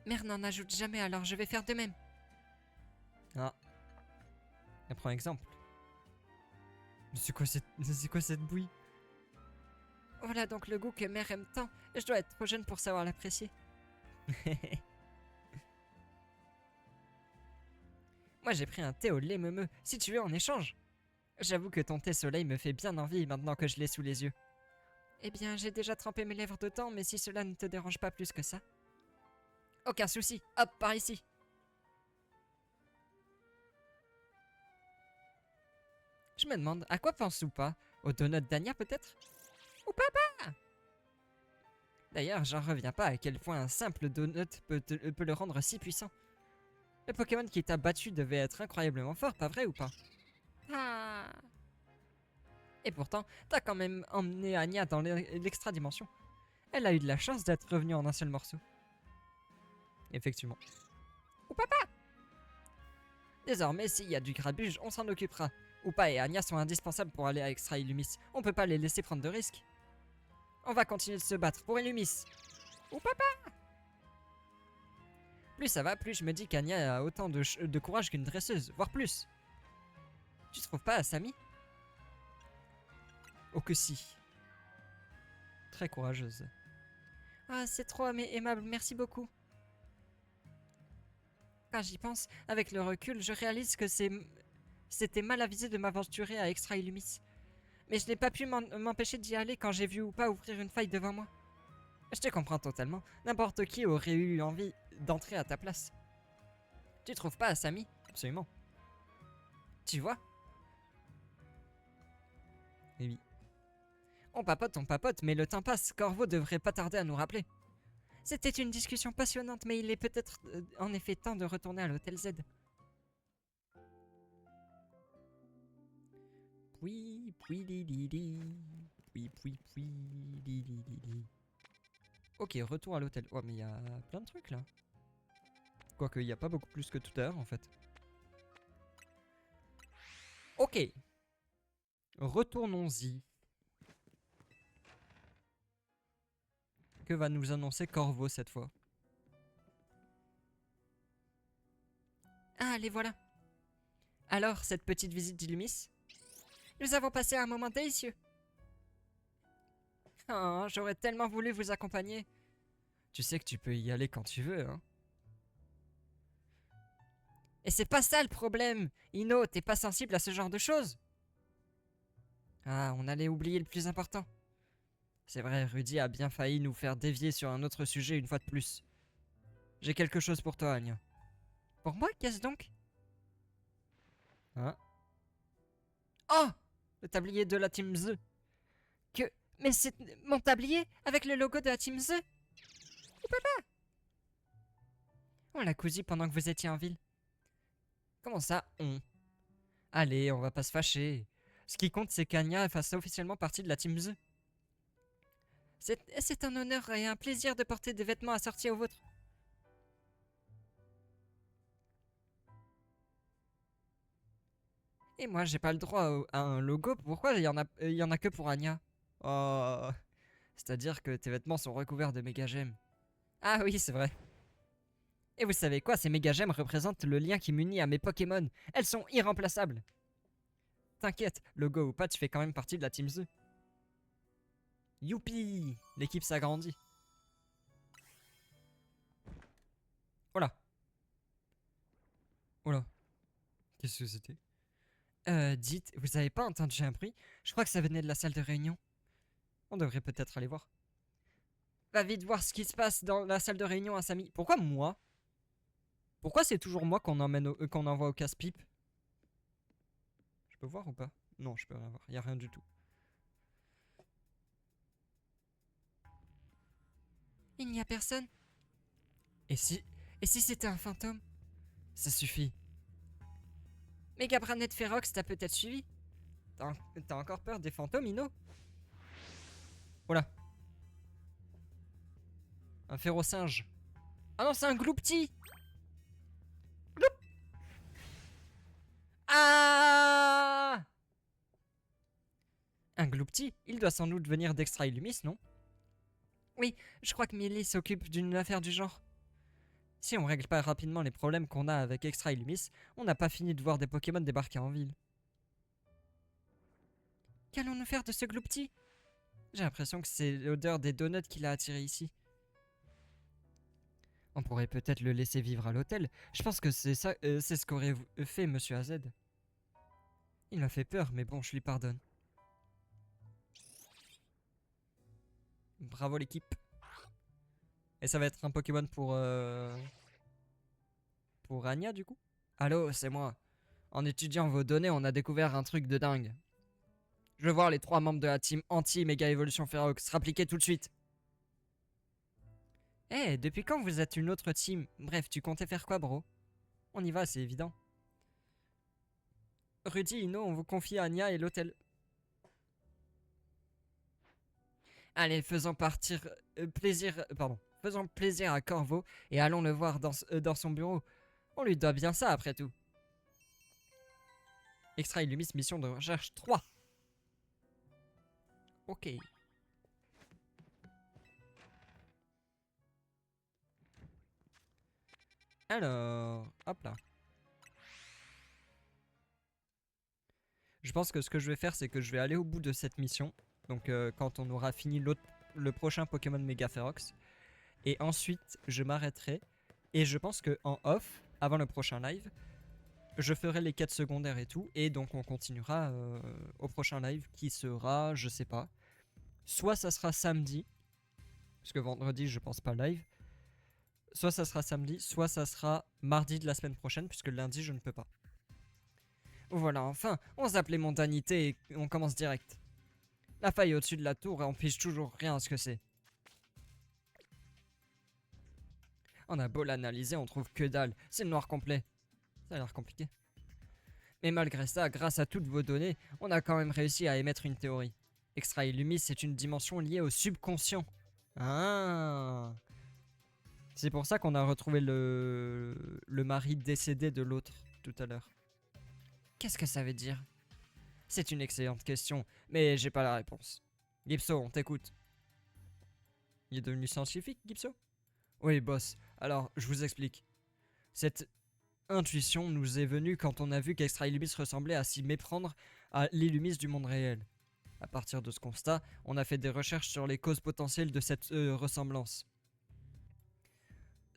Mère n'en ajoute jamais, alors je vais faire de même. Ah. Elle prend exemple. Mais c'est quoi cette bouille? Voilà donc le goût que mère aime tant. Je dois être trop jeune pour savoir l'apprécier. Moi j'ai pris un thé au lait meumeux, si tu veux en échange. J'avoue que ton thé soleil me fait bien envie maintenant que je l'ai sous les yeux. Eh bien, j'ai déjà trempé mes lèvres dedans, mais si cela ne te dérange pas plus que ça. Aucun souci, hop, par ici. Je me demande, à quoi pense ou pas? Aux donuts d'Anya peut-être? Ou papa? D'ailleurs, j'en reviens pas à quel point un simple donut peut le rendre si puissant. Le Pokémon qui t'a battu devait être incroyablement fort, pas vrai ou pas? Ah. Et pourtant, t'as quand même emmené Anya dans l'extra-dimension. Elle a eu de la chance d'être revenue en un seul morceau. Effectivement. Ou papa! Désormais, s'il y a du grabuge, on s'en occupera. Oupa et Anya sont indispensables pour aller à Extra Illumis. On peut pas les laisser prendre de risques. On va continuer de se battre pour Illumis. Ou papa! Plus ça va, plus je me dis qu'Anya a autant de courage qu'une dresseuse, voire plus. Tu trouves pas, Samy? Oh que si. Très courageuse. Ah, c'est trop aimable, merci beaucoup. Quand j'y pense, avec le recul, je réalise que c'était mal avisé de m'aventurer à Extra Illumis. Mais je n'ai pas pu m'empêcher d'y aller quand j'ai vu Oupa ouvrir une faille devant moi. Je te comprends totalement, n'importe qui aurait eu envie d'entrer à ta place. Tu trouves pas, Samy? Absolument. Tu vois? Eh oui. On papote, mais le temps passe, Corvo devrait pas tarder à nous rappeler. C'était une discussion passionnante, mais il est peut-être en effet temps de retourner à l'hôtel Z. Puis, li li li. Puis, li li li. Ok, retour à l'hôtel. Oh, mais il y a plein de trucs là. Quoique, il n'y a pas beaucoup plus que tout à l'heure en fait. Ok. Retournons-y. Que va nous annoncer Corvo cette fois? Ah, les voilà. Alors, cette petite visite d'Illumis? Nous avons passé un moment délicieux. Oh, j'aurais tellement voulu vous accompagner. Tu sais que tu peux y aller quand tu veux, hein. Et c'est pas ça le problème. Ino, t'es pas sensible à ce genre de choses. Ah, on allait oublier le plus important. C'est vrai, Rudy a bien failli nous faire dévier sur un autre sujet une fois de plus. J'ai quelque chose pour toi, Anya. Pour moi, qu'est-ce donc? Hein? Oh! Le tablier de la Team Z. Que... Mais c'est mon tablier avec le logo de la Team Z? Oh, papa! On l'a cousu pendant que vous étiez en ville. Comment ça, on? Allez, on va pas se fâcher. Ce qui compte, c'est qu'Anya fasse officiellement partie de la Team Z. C'est un honneur et un plaisir de porter des vêtements assortis aux vôtres. Et moi, j'ai pas le droit à un logo. Pourquoi il y en a que pour Anya? Oh... C'est-à-dire que tes vêtements sont recouverts de méga gemmes. Ah oui, c'est vrai. Et vous savez quoi, ces méga gemmes représentent le lien qui m'unit à mes Pokémon. Elles sont irremplaçables. T'inquiète, logo ou pas, tu fais quand même partie de la Team Z. Youpi! L'équipe s'agrandit. Oh là. Oh là. Qu'est-ce que c'était? Dites, vous avez pas entendu un bruit? Je crois que ça venait de la salle de réunion. On devrait peut-être aller voir. Va vite voir ce qui se passe dans la salle de réunion à Samy. Pourquoi moi? Pourquoi c'est toujours moi qu'on qu'on envoie au casse-pipe? Je peux voir ou pas? Non, je peux rien voir. Y a rien du tout. Il n'y a personne. Et si c'était un fantôme? Ça suffit. Méga Branette Ferox t'a peut-être suivi? T'as encore peur des fantômes, Ino? Oh là. Un férocinge. Ah non, c'est un gloupti. Gloup. Ah! Un gloupti? Il doit sans doute venir d'Extra Illumis, non? Oui, je crois que Millie s'occupe d'une affaire du genre. Si on règle pas rapidement les problèmes qu'on a avec Extra Illumis, on n'a pas fini de voir des Pokémon débarquer en ville. Qu'allons-nous faire de ce gloupti? J'ai l'impression que c'est l'odeur des donuts qui l'a attiré ici. On pourrait peut-être le laisser vivre à l'hôtel. Je pense que c'est ça, c'est ce qu'aurait fait Monsieur AZ. Il m'a fait peur, mais bon, je lui pardonne. Bravo l'équipe. Et ça va être un Pokémon pour Anya du coup. Allô, c'est moi. En étudiant vos données, on a découvert un truc de dingue. Je veux voir les 3 membres de la team anti-méga évolution Ferox se rappliquer tout de suite. Eh, depuis quand vous êtes une autre team? Bref, tu comptais faire quoi, bro? On y va, c'est évident. Rudy, Ino, on vous confie Anya et l'hôtel. Allez, faisons plaisir à Corvo et allons le voir dans son bureau. On lui doit bien ça après tout. Extra Illumis, mission de recherche 3. Ok. Alors, hop là. Je pense que ce que je vais faire, c'est que je vais aller au bout de cette mission. Donc quand on aura fini le prochain Pokémon Mega Ferox. Et ensuite, je m'arrêterai. Et je pense que en off, avant le prochain live, je ferai les quêtes secondaires et tout. Et donc on continuera au prochain live qui sera, je sais pas. Soit ça sera samedi. Parce que vendredi, je pense pas live. Soit ça sera samedi, soit ça sera mardi de la semaine prochaine. Puisque lundi, je ne peux pas. Voilà, enfin, on zappe les mondanités et on commence direct. La faille au-dessus de la tour empêche toujours rien à ce que c'est. On a beau l'analyser, on trouve que dalle. C'est le noir complet. Ça a l'air compliqué. Mais malgré ça, grâce à toutes vos données, on a quand même réussi à émettre une théorie. Extra Illumis, c'est une dimension liée au subconscient. Ah. C'est pour ça qu'on a retrouvé le mari décédé de l'autre tout à l'heure. Qu'est-ce que ça veut dire? C'est une excellente question, mais j'ai pas la réponse. Gipso, on t'écoute. Il est devenu scientifique, Gipso? Oui, boss. Alors, je vous explique. Cette intuition nous est venue quand on a vu qu'Extra Illumis ressemblait à s'y méprendre à l'Illumis du monde réel. À partir de ce constat, on a fait des recherches sur les causes potentielles de cette ressemblance.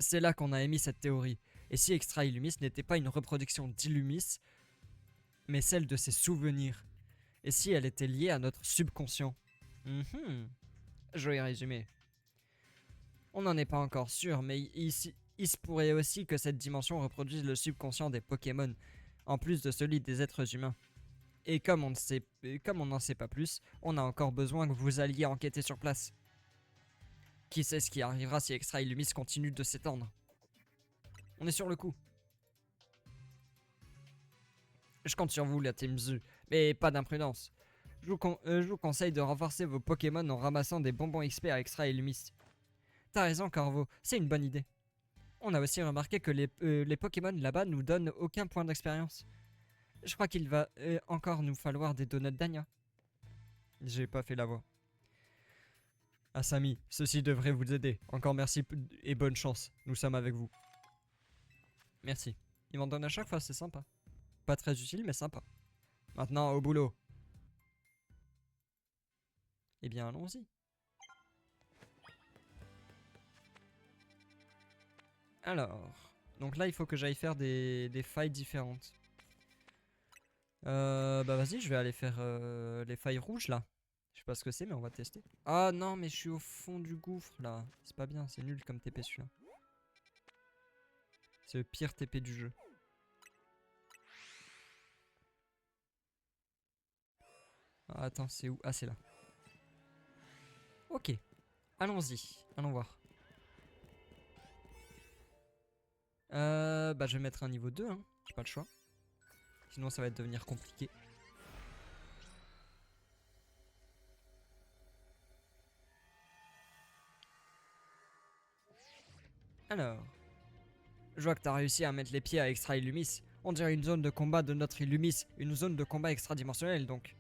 C'est là qu'on a émis cette théorie. Et si Extra Illumis n'était pas une reproduction d'Illumis, mais celle de ses souvenirs? Et si elle était liée à notre subconscient? Joli résumé. On n'en est pas encore sûr, mais il se pourrait aussi que cette dimension reproduise le subconscient des Pokémon, en plus de celui des êtres humains. Et comme on n'en sait pas plus, on a encore besoin que vous alliez enquêter sur place. Qui sait ce qui arrivera si Extra Illumis continue de s'étendre? On est sur le coup. Je compte sur vous, la Team Zu, mais pas d'imprudence. Je vous conseille de renforcer vos Pokémon en ramassant des bonbons XP à Extra Illumis. T'as raison, Corvo, c'est une bonne idée. On a aussi remarqué que les Pokémon là-bas nous donnent aucun point d'expérience. Je crois qu'il va encore nous falloir des donuts d'Anya. J'ai pas fait la voix. Asami, ceci devrait vous aider. Encore merci et bonne chance. Nous sommes avec vous. Merci. Il m'en donne à chaque fois, c'est sympa. Pas très utile, mais sympa. Maintenant, au boulot. Eh bien, allons-y. Alors, donc là, il faut que j'aille faire des failles différentes. Bah vas-y, je vais aller faire les failles rouges là. Je sais pas ce que c'est, mais on va tester. Ah non, mais je suis au fond du gouffre là. C'est pas bien, c'est nul comme TP celui-là. C'est le pire TP du jeu. Ah, attends, c'est où? Ah, c'est là. Ok, allons-y, allons voir. Bah je vais mettre un niveau 2, hein. J'ai pas le choix. Sinon ça va devenir compliqué. Alors, je vois que t'as réussi à mettre les pieds à Extra Illumis. On dirait une zone de combat de notre Illumis, une zone de combat extra-dimensionnelle donc.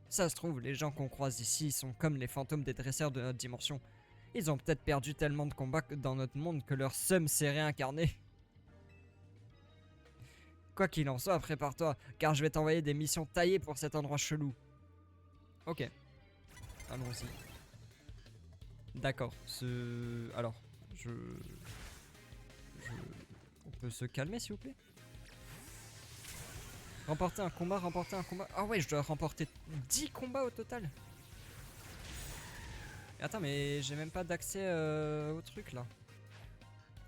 Ça se trouve, les gens qu'on croise ici sont comme les fantômes des dresseurs de notre dimension. Ils ont peut-être perdu tellement de combats dans notre monde que leur seum s'est réincarné. Quoi qu'il en soit, prépare-toi, car je vais t'envoyer des missions taillées pour cet endroit chelou. Ok, allons-y. D'accord, alors, On peut se calmer s'il vous plaît. Remporter un combat, remporter un combat. Ah ouais, je dois remporter 10 combats au total. Attends, mais j'ai même pas d'accès au truc là.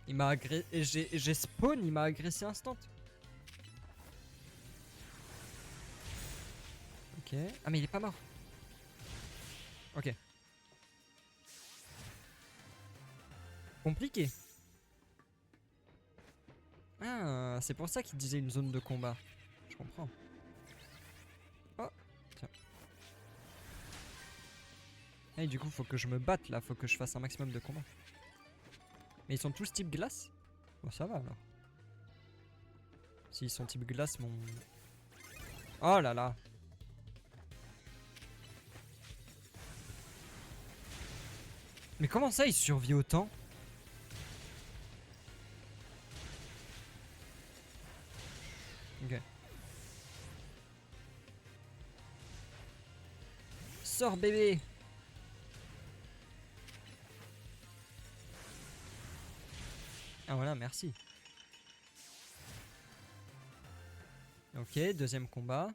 Il m'a agressé. J'ai spawn, il m'a agressé instant. Ok. Ah, mais il est pas mort. Ok. Compliqué. Ah, c'est pour ça qu'il disait une zone de combat. Je comprends. Oh, tiens. Et du coup, faut que je me batte là. Faut que je fasse un maximum de combats. Mais ils sont tous type glace? Bon, ça va alors. S'ils sont type glace, mon... Oh là là. Mais comment ça, il survit autant? Ok. Sors bébé. Ah voilà, merci. Ok, deuxième combat.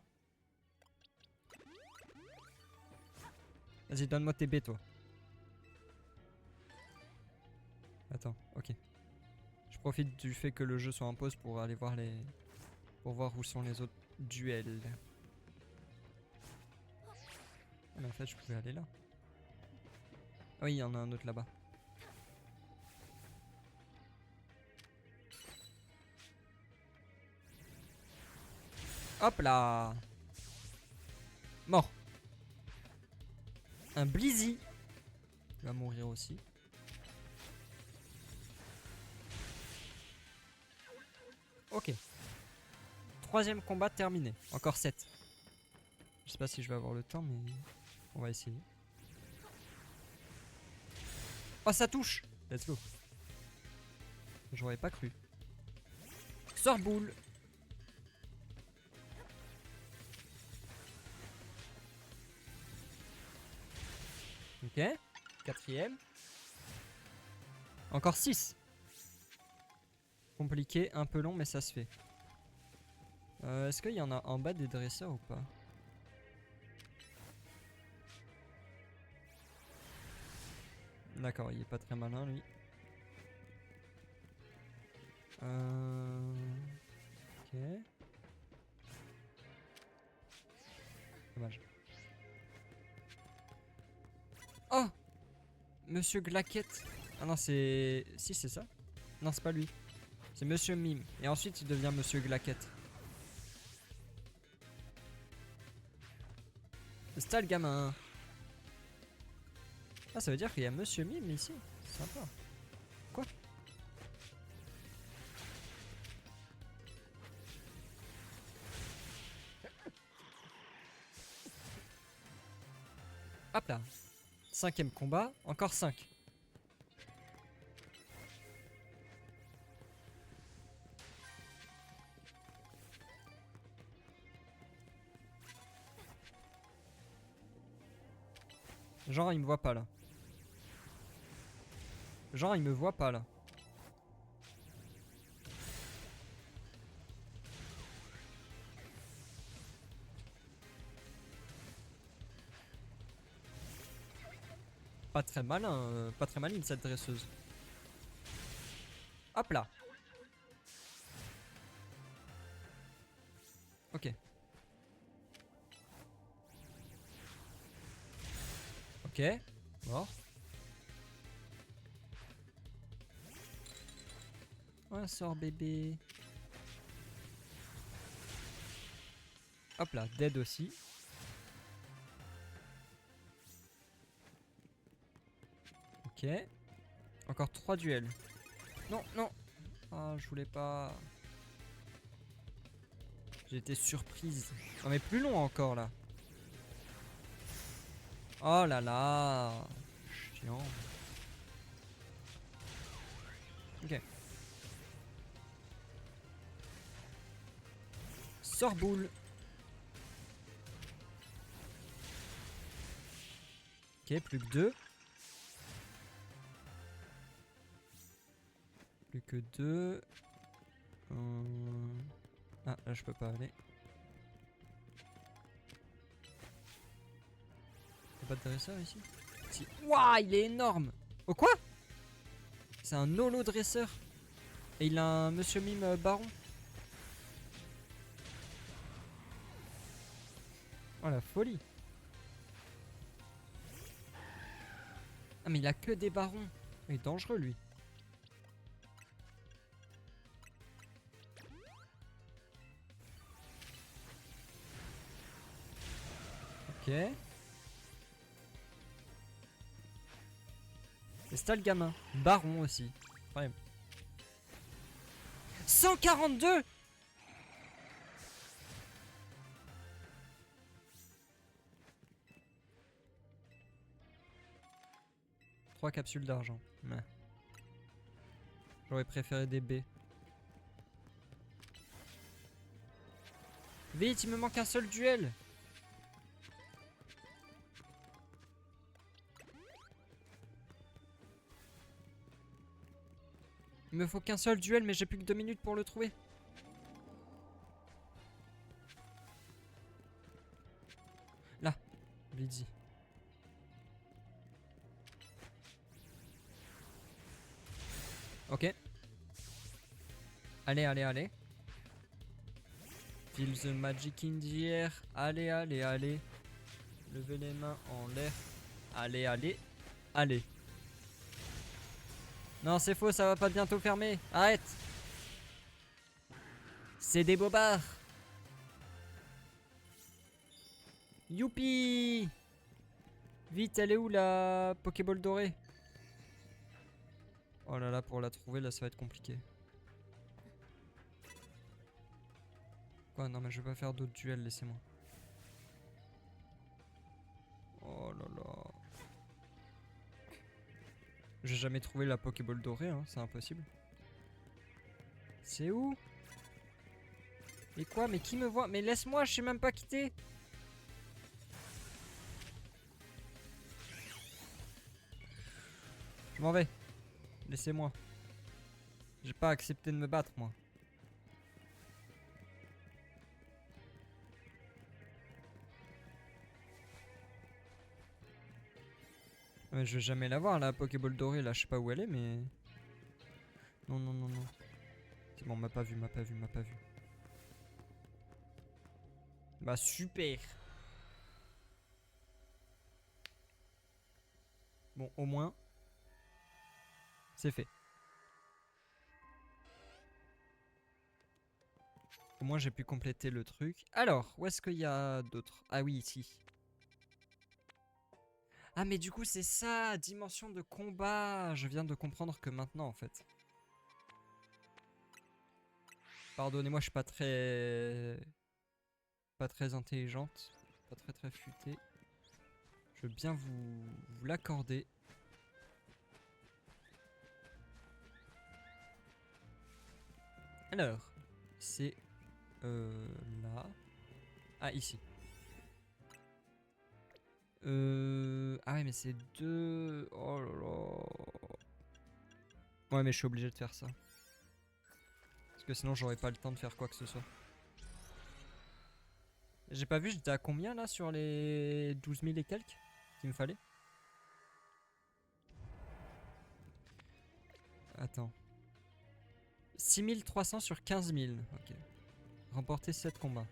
Vas-y, donne-moi tes baies, toi. Attends, ok. Je profite du fait que le jeu soit en pause pour aller voir les... Pour voir où sont les autres duels. Ah, mais en fait, je pouvais aller là. Ah oui, il y en a un autre là-bas. Hop là. Mort. Un Blizzy. Il va mourir aussi. Ok. Troisième combat terminé. Encore 7. Je sais pas si je vais avoir le temps, mais on va essayer. Oh, ça touche. Let's go. J'aurais pas cru. Sors boule. Ok. Quatrième. Encore 6. Compliqué, un peu long, mais ça se fait. Est-ce qu'il y en a en bas des dresseurs ou pas? D'accord, il est pas très malin lui. Ok. Dommage. Oh, Monsieur Glaquette. Ah non, c'est... Si, c'est ça. Non, c'est pas lui. C'est Monsieur Mime. Et ensuite, il devient Monsieur Glaquette. C'est ça le gamin. Ah, ça veut dire qu'il y a Monsieur Mime ici. Sympa. Quoi? Hop là. Cinquième combat. Encore 5. Genre, il me voit pas là. Genre, il me voit pas là. Pas très malin, pas très maligne cette dresseuse. Hop là. Ok. Ok. Mort. Oh, sort bébé. Hop là, dead aussi. Ok. Encore 3 duels. Non, non. Ah, je voulais pas. J'étais surprise. Non mais plus long encore là. Oh là là. Chiant. Ok. Sors boule. Ok, plus que 2. Plus que 2. Ah, là je peux pas aller. Y'a pas de dresseur ici? Si. Ouah, il est énorme! Oh quoi? C'est un holo dresseur. Et il a un monsieur mime baron. Oh la folie. Ah mais il a que des barons. Il est dangereux lui. Ok. Et c'est ça le gamin. Baron aussi. Ouais. 142! Trois capsules d'argent. Ouais. J'aurais préféré des baies. Vite, il me manque un seul duel. Il me faut qu'un seul duel, mais j'ai plus que 2 minutes pour le trouver. Là, Blitzy. Ok. Allez, allez, allez. Feel the magic in the air. Allez, allez, allez. Levez les mains en l'air. Allez, allez, allez. Non, c'est faux, ça va pas bientôt fermer. Arrête. C'est des bobards. Youpi. Vite, elle est où la Pokéball dorée? Oh là là, pour la trouver, là, ça va être compliqué. Quoi? Non, mais je vais pas faire d'autres duels, laissez-moi. Oh là là. J'ai jamais trouvé la Pokéball dorée, hein, c'est impossible. C'est où? Mais quoi? Mais qui me voit? Mais laisse-moi, je sais même pas quitter. Je m'en vais. Laissez-moi. J'ai pas accepté de me battre, moi. Mais je vais jamais la voir, la Pokéball dorée, là. Je sais pas où elle est, mais... Non, non, non, non. C'est bon, m'a pas vu, m'a pas vu, m'a pas vu. Bah, super. Bon, au moins... C'est fait. Au moins, j'ai pu compléter le truc. Alors, où est-ce qu'il y a d'autres? Ah oui, ici. Ah, mais du coup, c'est ça, dimension de combat. Je viens de comprendre que maintenant, en fait. Pardonnez-moi, je suis pas très... Pas très intelligente. Pas très très futée. Je veux bien vous l'accorder. Alors, c'est là. Ah, ici. Ah ouais, mais c'est deux... Oh là là. Ouais, mais je suis obligé de faire ça. Parce que sinon, j'aurais pas le temps de faire quoi que ce soit. J'ai pas vu, j'étais à combien là sur les 12 000 et quelques qu'il me fallait? Attends. 6300 sur 15 000. Ok. Remporter 7 combats.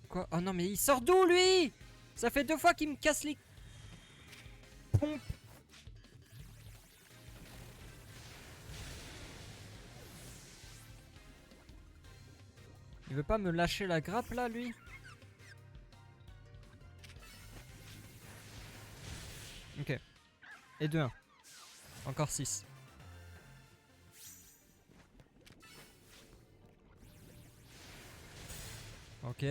Quoi? Oh non, mais il sort d'où lui? Ça fait 2 fois qu'il me casse les pompes. Il veut pas me lâcher la grappe là, lui? Ok. Et 2-1. Encore 6. Ok.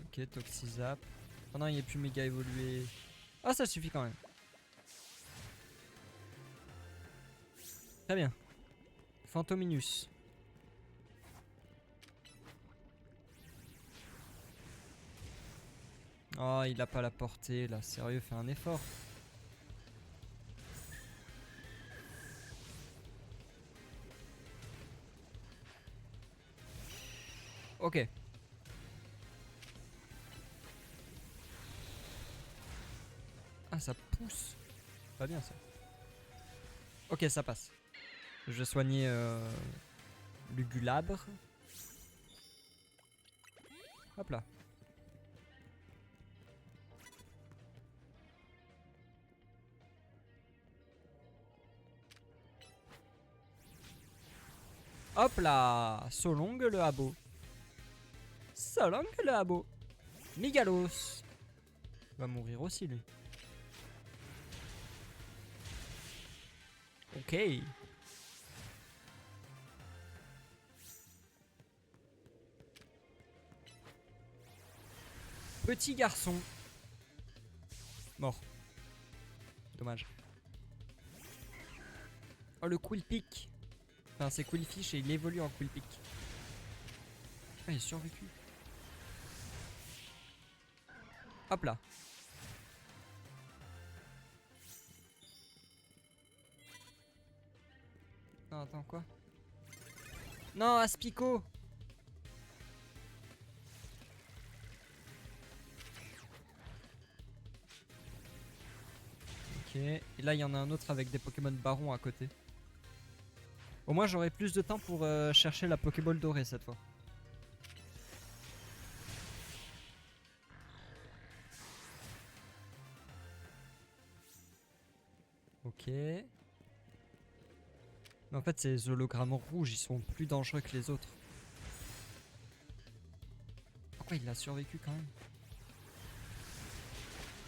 Ok, Toxizap. Oh non, il est plus méga évolué. Ah, ça suffit quand même. Très bien. Fantominus. Oh, il a pas la portée là, sérieux, fais un effort. Ok. Ah, ça pousse. Pas bien ça. Ok, ça passe. Je vais soigner Lugulabre. Hop là. Hop là. Solong le Habo. Solong le Habo. Migalos. Va mourir aussi lui. Ok. Petit garçon. Mort. Dommage. Oh le Quillpick. Enfin c'est Quillfish et il évolue en Quillpick. Ah il a survécu. Hop là. Non attends quoi? Non Aspico. Ok. Et là il y en a un autre avec des Pokémon Baron à côté. Au moins j'aurai plus de temps pour chercher la Pokéball dorée cette fois. Ok. Mais en fait ces hologrammes rouges ils sont plus dangereux que les autres. Pourquoi il a survécu quand même?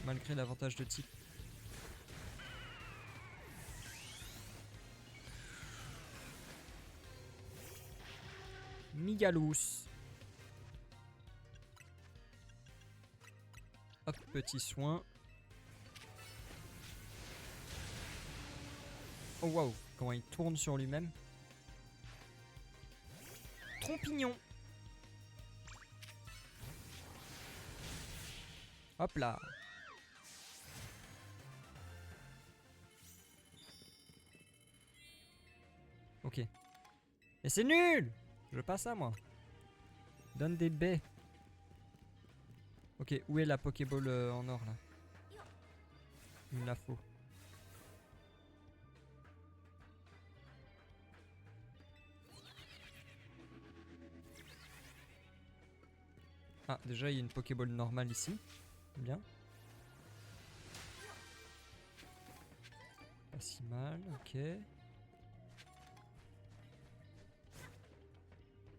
Malgré l'avantage de type. Migalous. Hop, petit soin. Oh waouh, comment il tourne sur lui-même. Trompignon. Hop là. Ok. Mais c'est nul. Je veux pas ça moi. Donne des baies. Ok, où est la Pokéball en or là? Il me la faut. Ah, déjà il y a une Pokéball normale ici. Bien. Pas si mal, ok.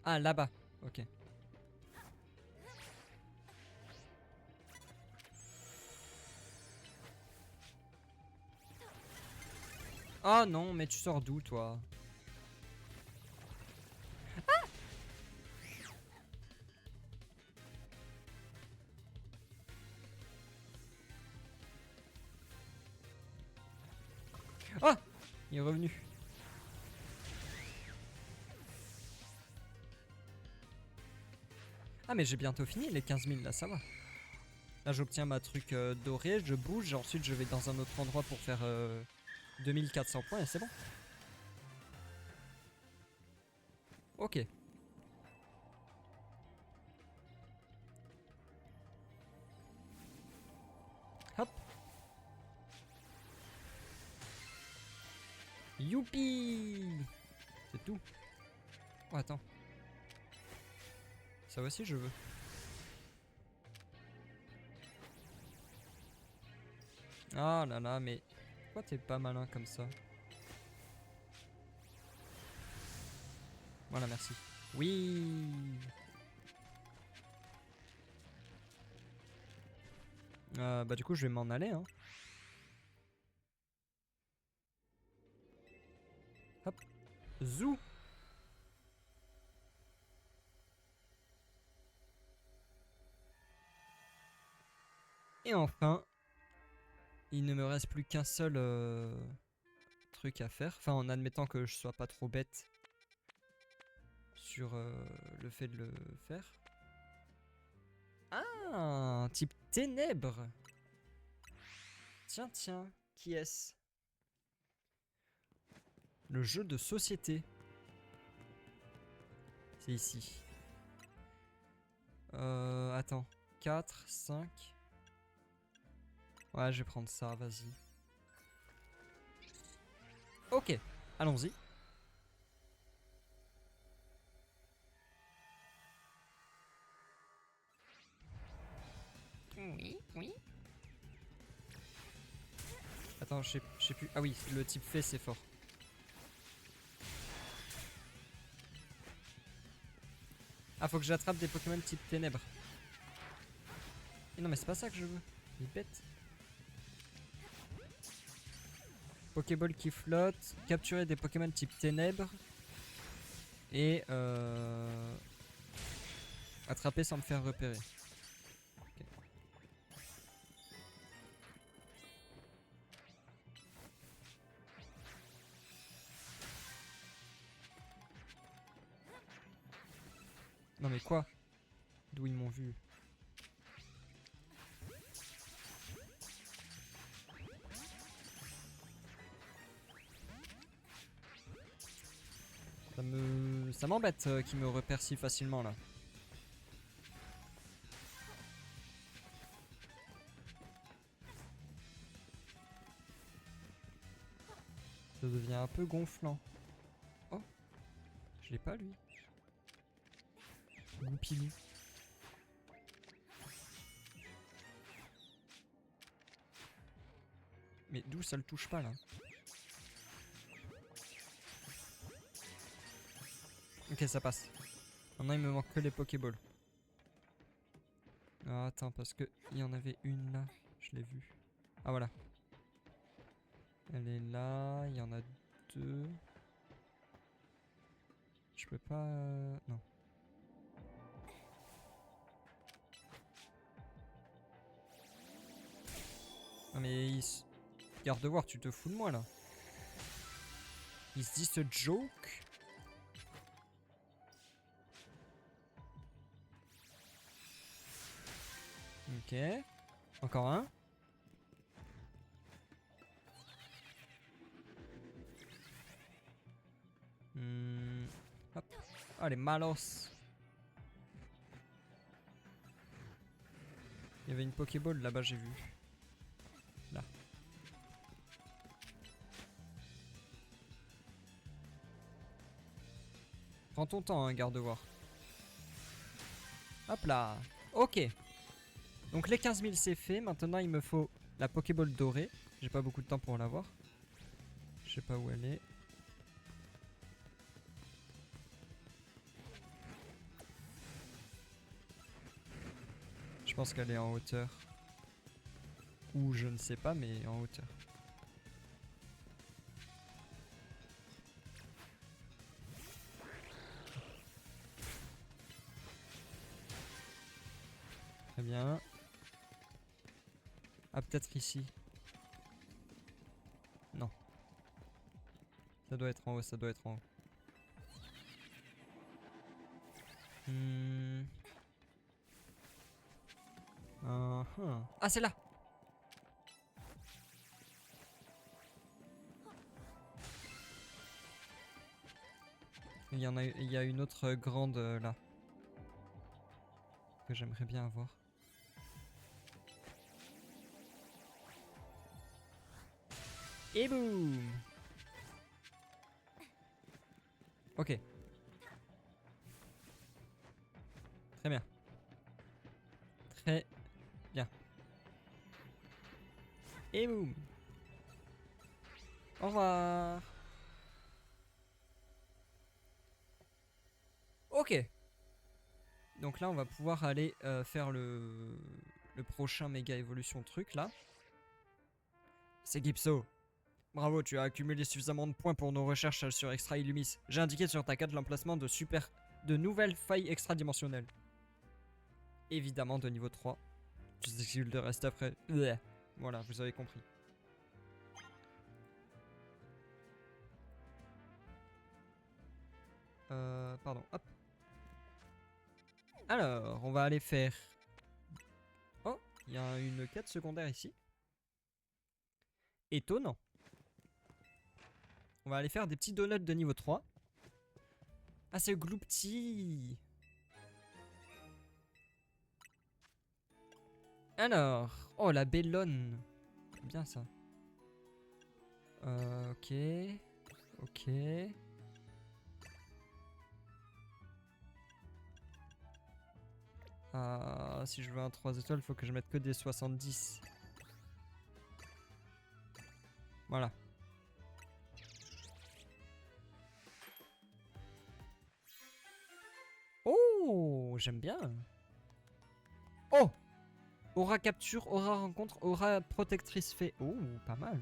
Ah, là-bas. Ok. Oh non, mais tu sors d'où toi? Ah, il est revenu. Ah mais j'ai bientôt fini les 15 000 là, ça va. Là j'obtiens ma truc doré, je bouge, et ensuite je vais dans un autre endroit pour faire 2400 points et c'est bon. Ok. Hop. Youpi. C'est tout. Oh attends. Ça aussi je veux. Ah là là, mais pourquoi t'es pas malin comme ça? Voilà, merci. Oui. Bah du coup je vais m'en aller hein. Hop. Zou. Et enfin, il ne me reste plus qu'un seul truc à faire. Enfin, en admettant que je sois pas trop bête sur le fait de le faire. Ah, un type ténèbres. Tiens, tiens, qui est-ce? Le jeu de société. C'est ici. Attends. 4, 5. Ouais, je vais prendre ça, vas-y. Ok, allons-y. Oui, oui. Attends, je sais plus. Ah oui, le type fée, c'est fort. Ah, faut que j'attrape des Pokémon type ténèbres. Et non, mais c'est pas ça que je veux. Il est bête. Pokéball qui flotte. Capturer des Pokémon type ténèbres. Et attraper sans me faire repérer. Ok. Non mais quoi? D'où ils m'ont vu? Ça m'embête qu'ils me repèrent si facilement là. Ça devient un peu gonflant. Oh, je l'ai pas lui. Goupilou. Mais d'où ça le touche pas là? Ok, ça passe. Maintenant il me manque que les Pokéballs. Ah, attends, parce que il y en avait une là. Je l'ai vue. Ah voilà. Elle est là. Il y en a deux. Je peux pas. Non. Non mais garde de voir, tu te fous de moi là. Il se dit ce joke. Ok. Encore un. Hop. Allez, malos. Il y avait une Pokéball là-bas, j'ai vu. Là. Prends ton temps, hein, garde de voir. Hop là. Ok. Donc les 15 000 c'est fait. Maintenant il me faut la Pokéball dorée. J'ai pas beaucoup de temps pour l'avoir. Je sais pas où elle est. Je pense qu'elle est en hauteur. Ou je ne sais pas, mais en hauteur. Très bien. Ah, peut-être ici. Non. Ça doit être en haut, ça doit être en haut. Ah, c'est là. Il y a une autre grande là. Que j'aimerais bien avoir. Et boum. Ok. Très bien. Très bien. Et boum. Au revoir. Ok. Donc là, on va pouvoir aller faire le prochain méga évolution truc là. C'est Gipso. Bravo, tu as accumulé suffisamment de points pour nos recherches sur Extra Illumis. J'ai indiqué sur ta carte l'emplacement de nouvelles failles extradimensionnelles. Évidemment de niveau 3. Je sais qu'il le reste après. Bleh. Voilà, vous avez compris. Pardon, hop. Alors, on va aller faire... Oh, Il y a une quête secondaire ici. Étonnant. On va aller faire des petits donuts de niveau 3. Ah, c'est Gloopty. Alors. Oh, la bellone. Bien ça. Ok. Ok. Ah, si je veux un 3 étoiles, il faut que je mette que des 70. Voilà. Oh, j'aime bien. Oh, aura capture, aura rencontre, aura protectrice fée. Oh, pas mal.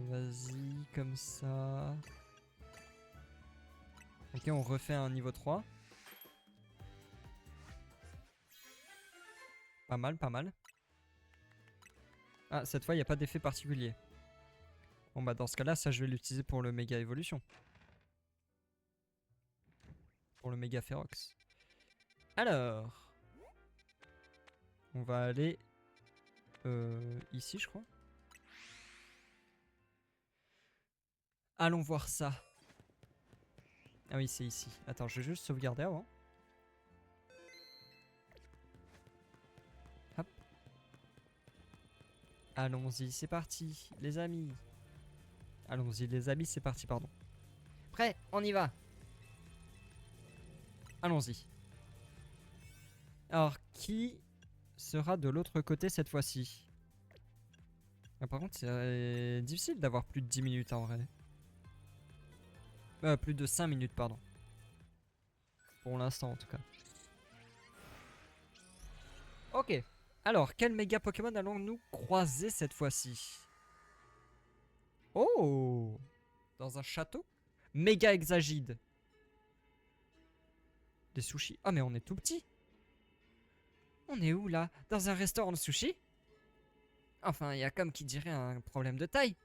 Vas-y, comme ça. Ok, on refait un niveau 3. Pas mal, pas mal. Ah, cette fois, il n'y a pas d'effet particulier. Bon, bah dans ce cas-là, ça, je vais l'utiliser pour le méga évolution. Pour le méga férox. Alors. On va aller... ici, je crois. Allons voir ça. Ah oui, c'est ici. Attends, je vais juste sauvegarder avant. Hop. Allons-y, c'est parti, les amis. Allons-y, les amis, c'est parti, pardon. Prêt, on y va. Allons-y. Alors, qui sera de l'autre côté cette fois-ci? Ah, par contre, c'est difficile d'avoir plus de 10 minutes en vrai. Plus de 5 minutes, pardon. Pour l'instant, en tout cas. Ok. Alors, quel méga Pokémon allons-nous croiser cette fois-ci? Oh! Dans un château? Méga Exagide. Des sushis. Ah, mais on est tout petit. On est où là? Dans un restaurant de sushi? Enfin, il y a comme qui dirait un problème de taille.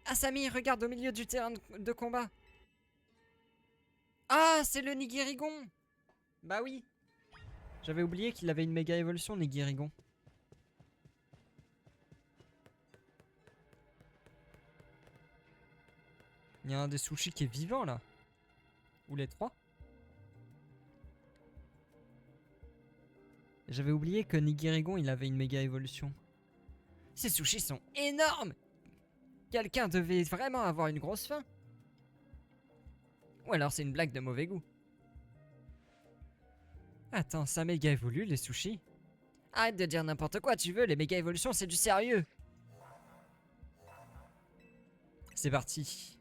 Ah, Samy, regarde au milieu du terrain de combat. Ah, c'est le Nigirigon. Bah oui. J'avais oublié qu'il avait une méga évolution, Nigirigon. Il y a un des sushis qui est vivant là. Ou les trois. J'avais oublié que Nigirigon il avait une méga évolution. Ces sushis sont énormes. Quelqu'un devait vraiment avoir une grosse faim. Ou alors c'est une blague de mauvais goût. Attends, ça méga évolue les sushis? Arrête de dire n'importe quoi, tu veux, les méga évolutions c'est du sérieux. C'est parti.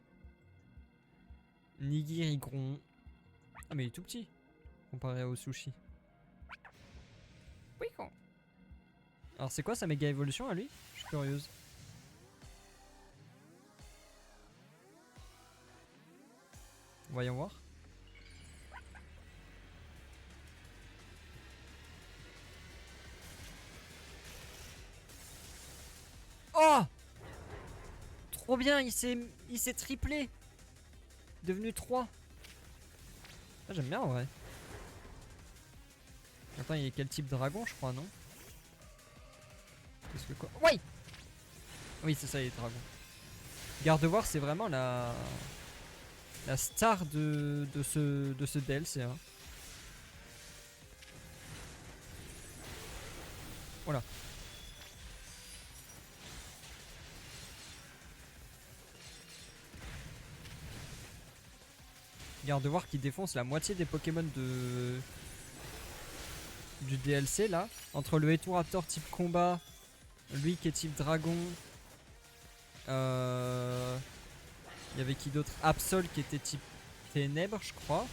Nigirigon. Ah mais il est tout petit comparé au sushi. Oui. Alors c'est quoi sa méga évolution à lui? Je suis curieuse. Voyons voir. Oh! Trop bien, il s'est triplé. Devenu 3. Ah, j'aime bien en vrai. Attends, il est quel type dragon, je crois, non? Qu'est-ce que quoi? Oui! Oui, c'est ça, il est dragon. Gardevoir, c'est vraiment la star de ce DLC. Hein. Voilà. Gardevoir qui défonce la moitié des Pokémon du DLC là. Entre le Eturaptor type combat, lui qui est type dragon. Il y avait qui d'autre? Absol qui était type ténèbres, je crois.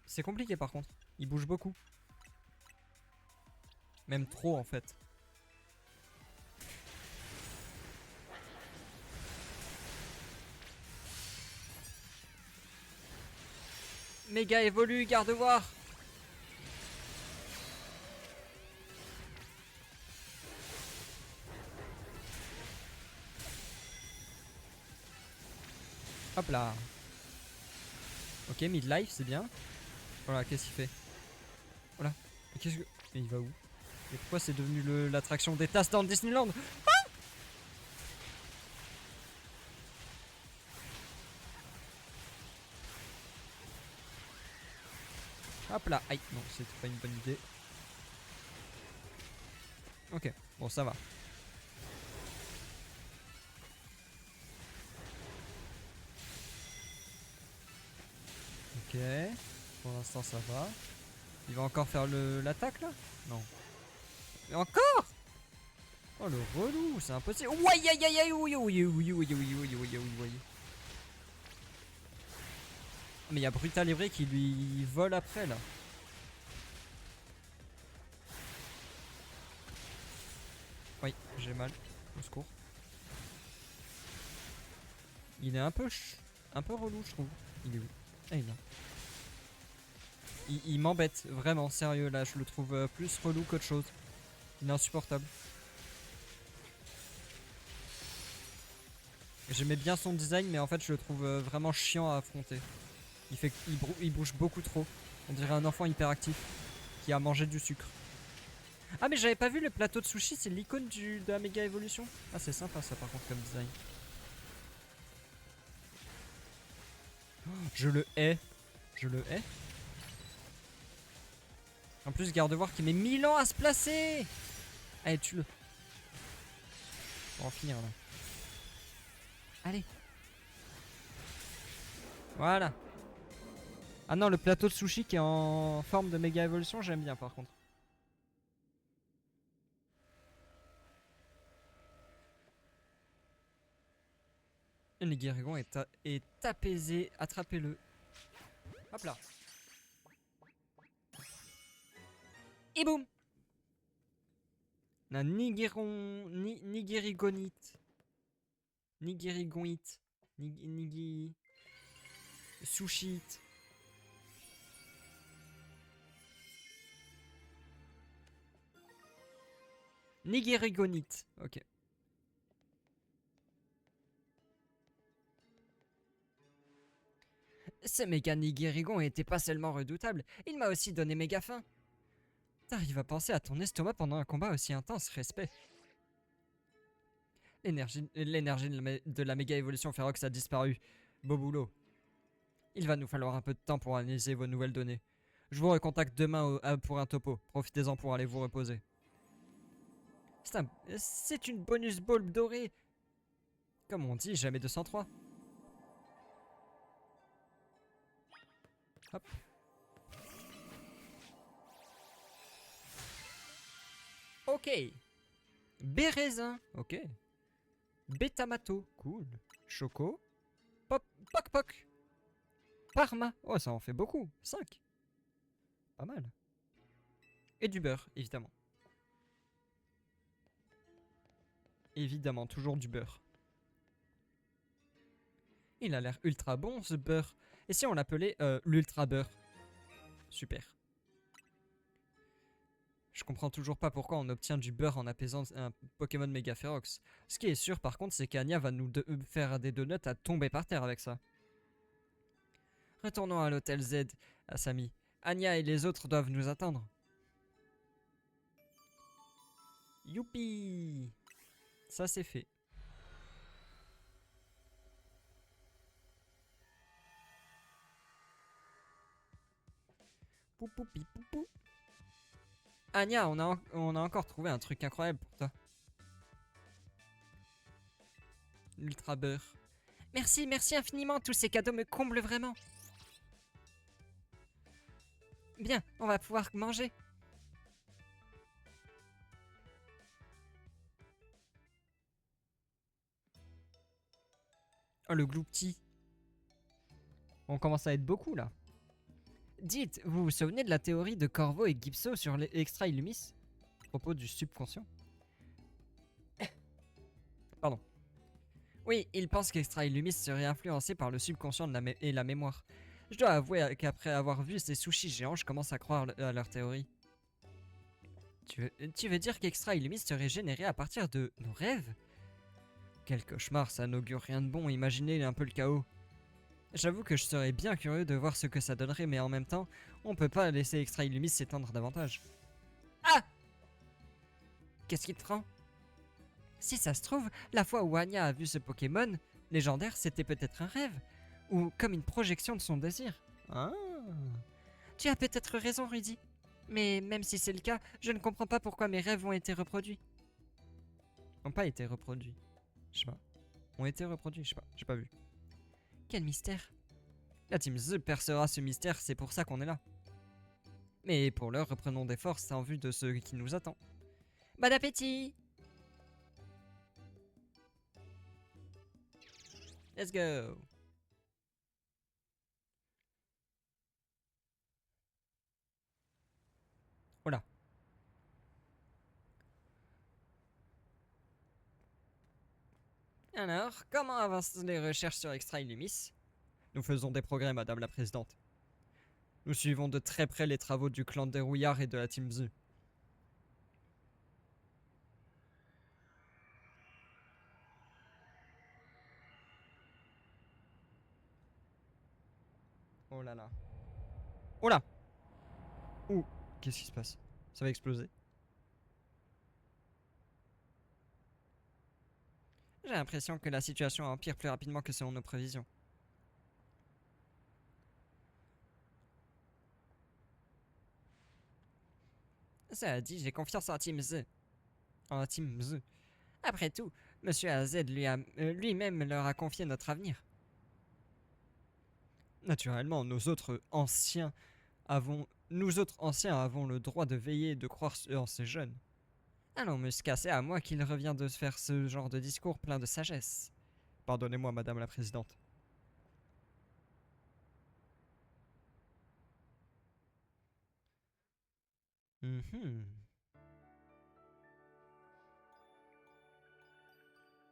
C'est compliqué par contre. Il bouge beaucoup. Même trop en fait. Méga évolue, Gardevoir. Hop là. Ok, midlife, c'est bien. Voilà, qu'est-ce qu'il fait? Voilà. Mais qu'est-ce que... Mais il va où? Et pourquoi c'est devenu l'attraction des tasses dans le Disneyland? Hop là. Aïe, non, c'était pas une bonne idée. Ok, bon, ça va. Ok. Pour l'instant, ça va. Il va encore faire l'attaque là? Non. Mais encore? Oh le relou, c'est impossible. Ouai aïe aïe aïe oui oui oui oui oui oui oui oui oui. Mais il y a Brutal Evray qui lui vole après là. Oui, j'ai mal. Au secours. Il est un peu relou je trouve. Il est où? Ah il est là. Il m'embête, vraiment, sérieux là, je le trouve plus relou qu'autre chose. Il est insupportable. J'aimais bien son design, mais en fait je le trouve vraiment chiant à affronter. Il bouge beaucoup trop. On dirait un enfant hyperactif qui a mangé du sucre. Ah mais j'avais pas vu le plateau de sushi, c'est l'icône de la méga évolution. Ah c'est sympa ça par contre comme design. Oh, je le hais. Je le hais. En plus Gardevoir qui met 1000 ans à se placer. Allez tue-le. On va en finir là. Allez. Voilà. Ah non, le plateau de sushi qui est en forme de méga évolution, j'aime bien par contre. Le Guérigon est apaisé, attrapez-le. Hop là. Et boum. La Nigérigonite. Nigérigonite. Nigi... Sushite. Nigérigonite. Ok. Ce méga Nigérigon était pas seulement redoutable, il m'a aussi donné méga faim. T'arrives à penser à ton estomac pendant un combat aussi intense, respect. L'énergie de la méga évolution Ferox a disparu. Beau boulot. Il va nous falloir un peu de temps pour analyser vos nouvelles données. Je vous recontacte demain pour un topo. Profitez-en pour aller vous reposer. C'est une bonus ball dorée. Comme on dit, jamais 203. Hop. Ok. Béraisin. Ok. Betamato. Cool. Choco. Pop. Poc poc. Parma. Oh, ça en fait beaucoup. 5. Pas mal. Et du beurre, évidemment. Évidemment, toujours du beurre. Il a l'air ultra bon ce beurre. Et si on l'appelait l'ultra beurre? Super. Je comprends toujours pas pourquoi on obtient du beurre en apaisant un Pokémon Mega Ferox. Ce qui est sûr par contre, c'est qu'Anya va nous faire des donuts à tomber par terre avec ça. Retournons à l'hôtel Z, Asami. Anya et les autres doivent nous attendre. Youpi! Ça c'est fait. Poupoupi poupou. Anya, on a encore trouvé un truc incroyable pour toi. L'ultra beurre. Merci, merci infiniment, tous ces cadeaux me comblent vraiment. Bien, on va pouvoir manger. Oh, le gloupti. On commence à être beaucoup là. Dites, vous vous souvenez de la théorie de Corvo et Gipso sur l'extra Illumis à propos du subconscient? Pardon. Oui, ils pensent qu'extra Illumis serait influencé par le subconscient et la mémoire. Je dois avouer qu'après avoir vu ces sushis géants, je commence à croire à leur théorie. Tu veux dire qu'extra Illumis serait généré à partir de nos rêves? Quel cauchemar, ça n'augure rien de bon, imaginez un peu le chaos. J'avoue que je serais bien curieux de voir ce que ça donnerait, mais en même temps, on peut pas laisser Extra Illumis s'étendre davantage. Ah! Qu'est-ce qui te prend? Si ça se trouve, la fois où Anya a vu ce Pokémon légendaire, c'était peut-être un rêve, ou comme une projection de son désir. Ah! Tu as peut-être raison, Rudy. Mais même si c'est le cas, je ne comprends pas pourquoi mes rêves ont été reproduits. N'ont pas été reproduits. Je sais pas. Ont été reproduits, je sais pas. J'ai pas vu. Quel mystère. La Team Z percera ce mystère, c'est pour ça qu'on est là. Mais pour l'heure, reprenons des forces en vue de ce qui nous attend. Bon appétit! Let's go! Voilà. Alors, comment avancent les recherches sur Extra Illumis? Nous faisons des progrès, Madame la Présidente. Nous suivons de très près les travaux du clan des Rouillards et de la Team Z. Oh là là. Oh là! Ouh! Qu'est-ce qui se passe? Ça va exploser. J'ai l'impression que la situation empire plus rapidement que selon nos prévisions. Ça a dit, j'ai confiance en la Team Z. En la Team Z. Après tout, Monsieur AZ lui-même leur a confié notre avenir. Naturellement, nous autres anciens avons le droit de veiller et de croire en ces jeunes. Allons, Muscat, c'est à moi qu'il revient de faire ce genre de discours plein de sagesse. Pardonnez-moi, Madame la Présidente.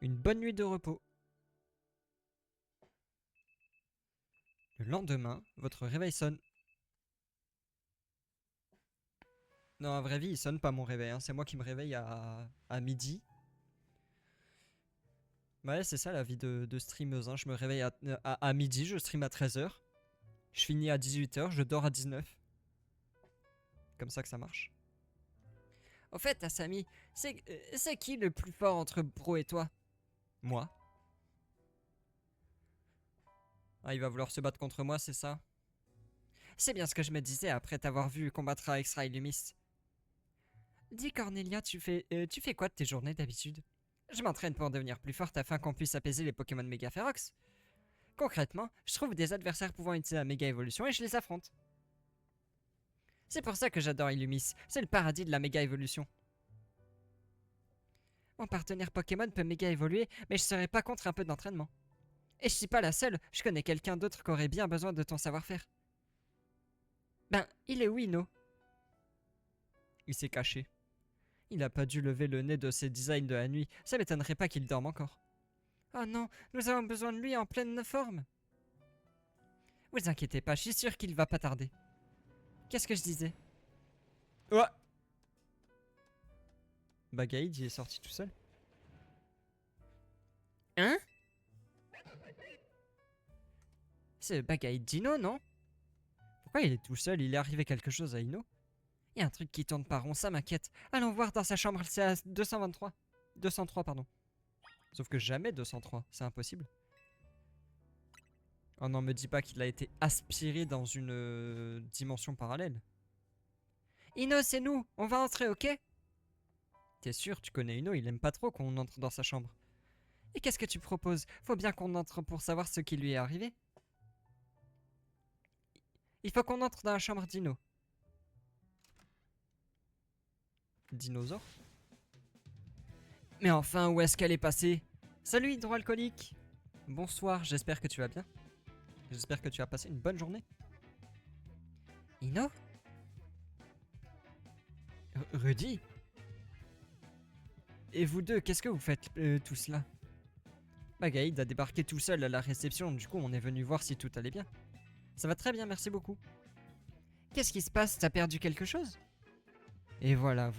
Une bonne nuit de repos. Le lendemain, votre réveil sonne. Non, à vraie vie, il sonne pas mon réveil. Hein. C'est moi qui me réveille à midi. Ouais, c'est ça la vie de streameuse. Hein. Je me réveille à midi, je stream à 13h. Je finis à 18h, je dors à 19h. Comme ça que ça marche. Au fait, Asami, c'est qui le plus fort entre Bro et toi? Moi. Ah, il va vouloir se battre contre moi, c'est ça? C'est bien ce que je me disais après t'avoir vu combattre à Extra Illumis. Dis Cornelia, tu fais quoi de tes journées d'habitude? Je m'entraîne pour devenir plus forte afin qu'on puisse apaiser les Pokémon méga férox. Concrètement, je trouve des adversaires pouvant utiliser la méga évolution et je les affronte. C'est pour ça que j'adore Illumis, c'est le paradis de la méga évolution. Mon partenaire Pokémon peut méga évoluer, mais je serais pas contre un peu d'entraînement. Et je suis pas la seule, je connais quelqu'un d'autre qui aurait bien besoin de ton savoir-faire. Ben, il est où Ino? Il s'est caché. Il a pas dû lever le nez de ses designs de la nuit, ça m'étonnerait pas qu'il dorme encore. Oh non, nous avons besoin de lui en pleine forme. Vous inquiétez pas, je suis sûr qu'il va pas tarder. Qu'est-ce que je disais? Ouais. Bagaïd, il est sorti tout seul. Hein? C'est Bagaïd Dino, non? Pourquoi il est tout seul? Il est arrivé quelque chose à Ino? Il y a un truc qui tourne pas rond, ça m'inquiète. Allons voir dans sa chambre, c'est à 223. 203, pardon. Sauf que jamais 203, c'est impossible. Oh non, me dis pas qu'il a été aspiré dans une dimension parallèle. Ino, c'est nous, on va entrer, ok? T'es sûr, tu connais Ino, il aime pas trop qu'on entre dans sa chambre. Et qu'est-ce que tu proposes? Faut bien qu'on entre pour savoir ce qui lui est arrivé. Il faut qu'on entre dans la chambre d'Ino. Dinosaure? Mais enfin, où est-ce qu'elle est passée? Salut hydroalcoolique! Bonsoir, j'espère que tu vas bien. J'espère que tu as passé une bonne journée. Ino? Rudy? Et vous deux, qu'est-ce que vous faites tout cela? Bagaïd a débarqué tout seul à la réception, du coup on est venu voir si tout allait bien. Ça va très bien, merci beaucoup. Qu'est-ce qui se passe? T'as perdu quelque chose? Et voilà,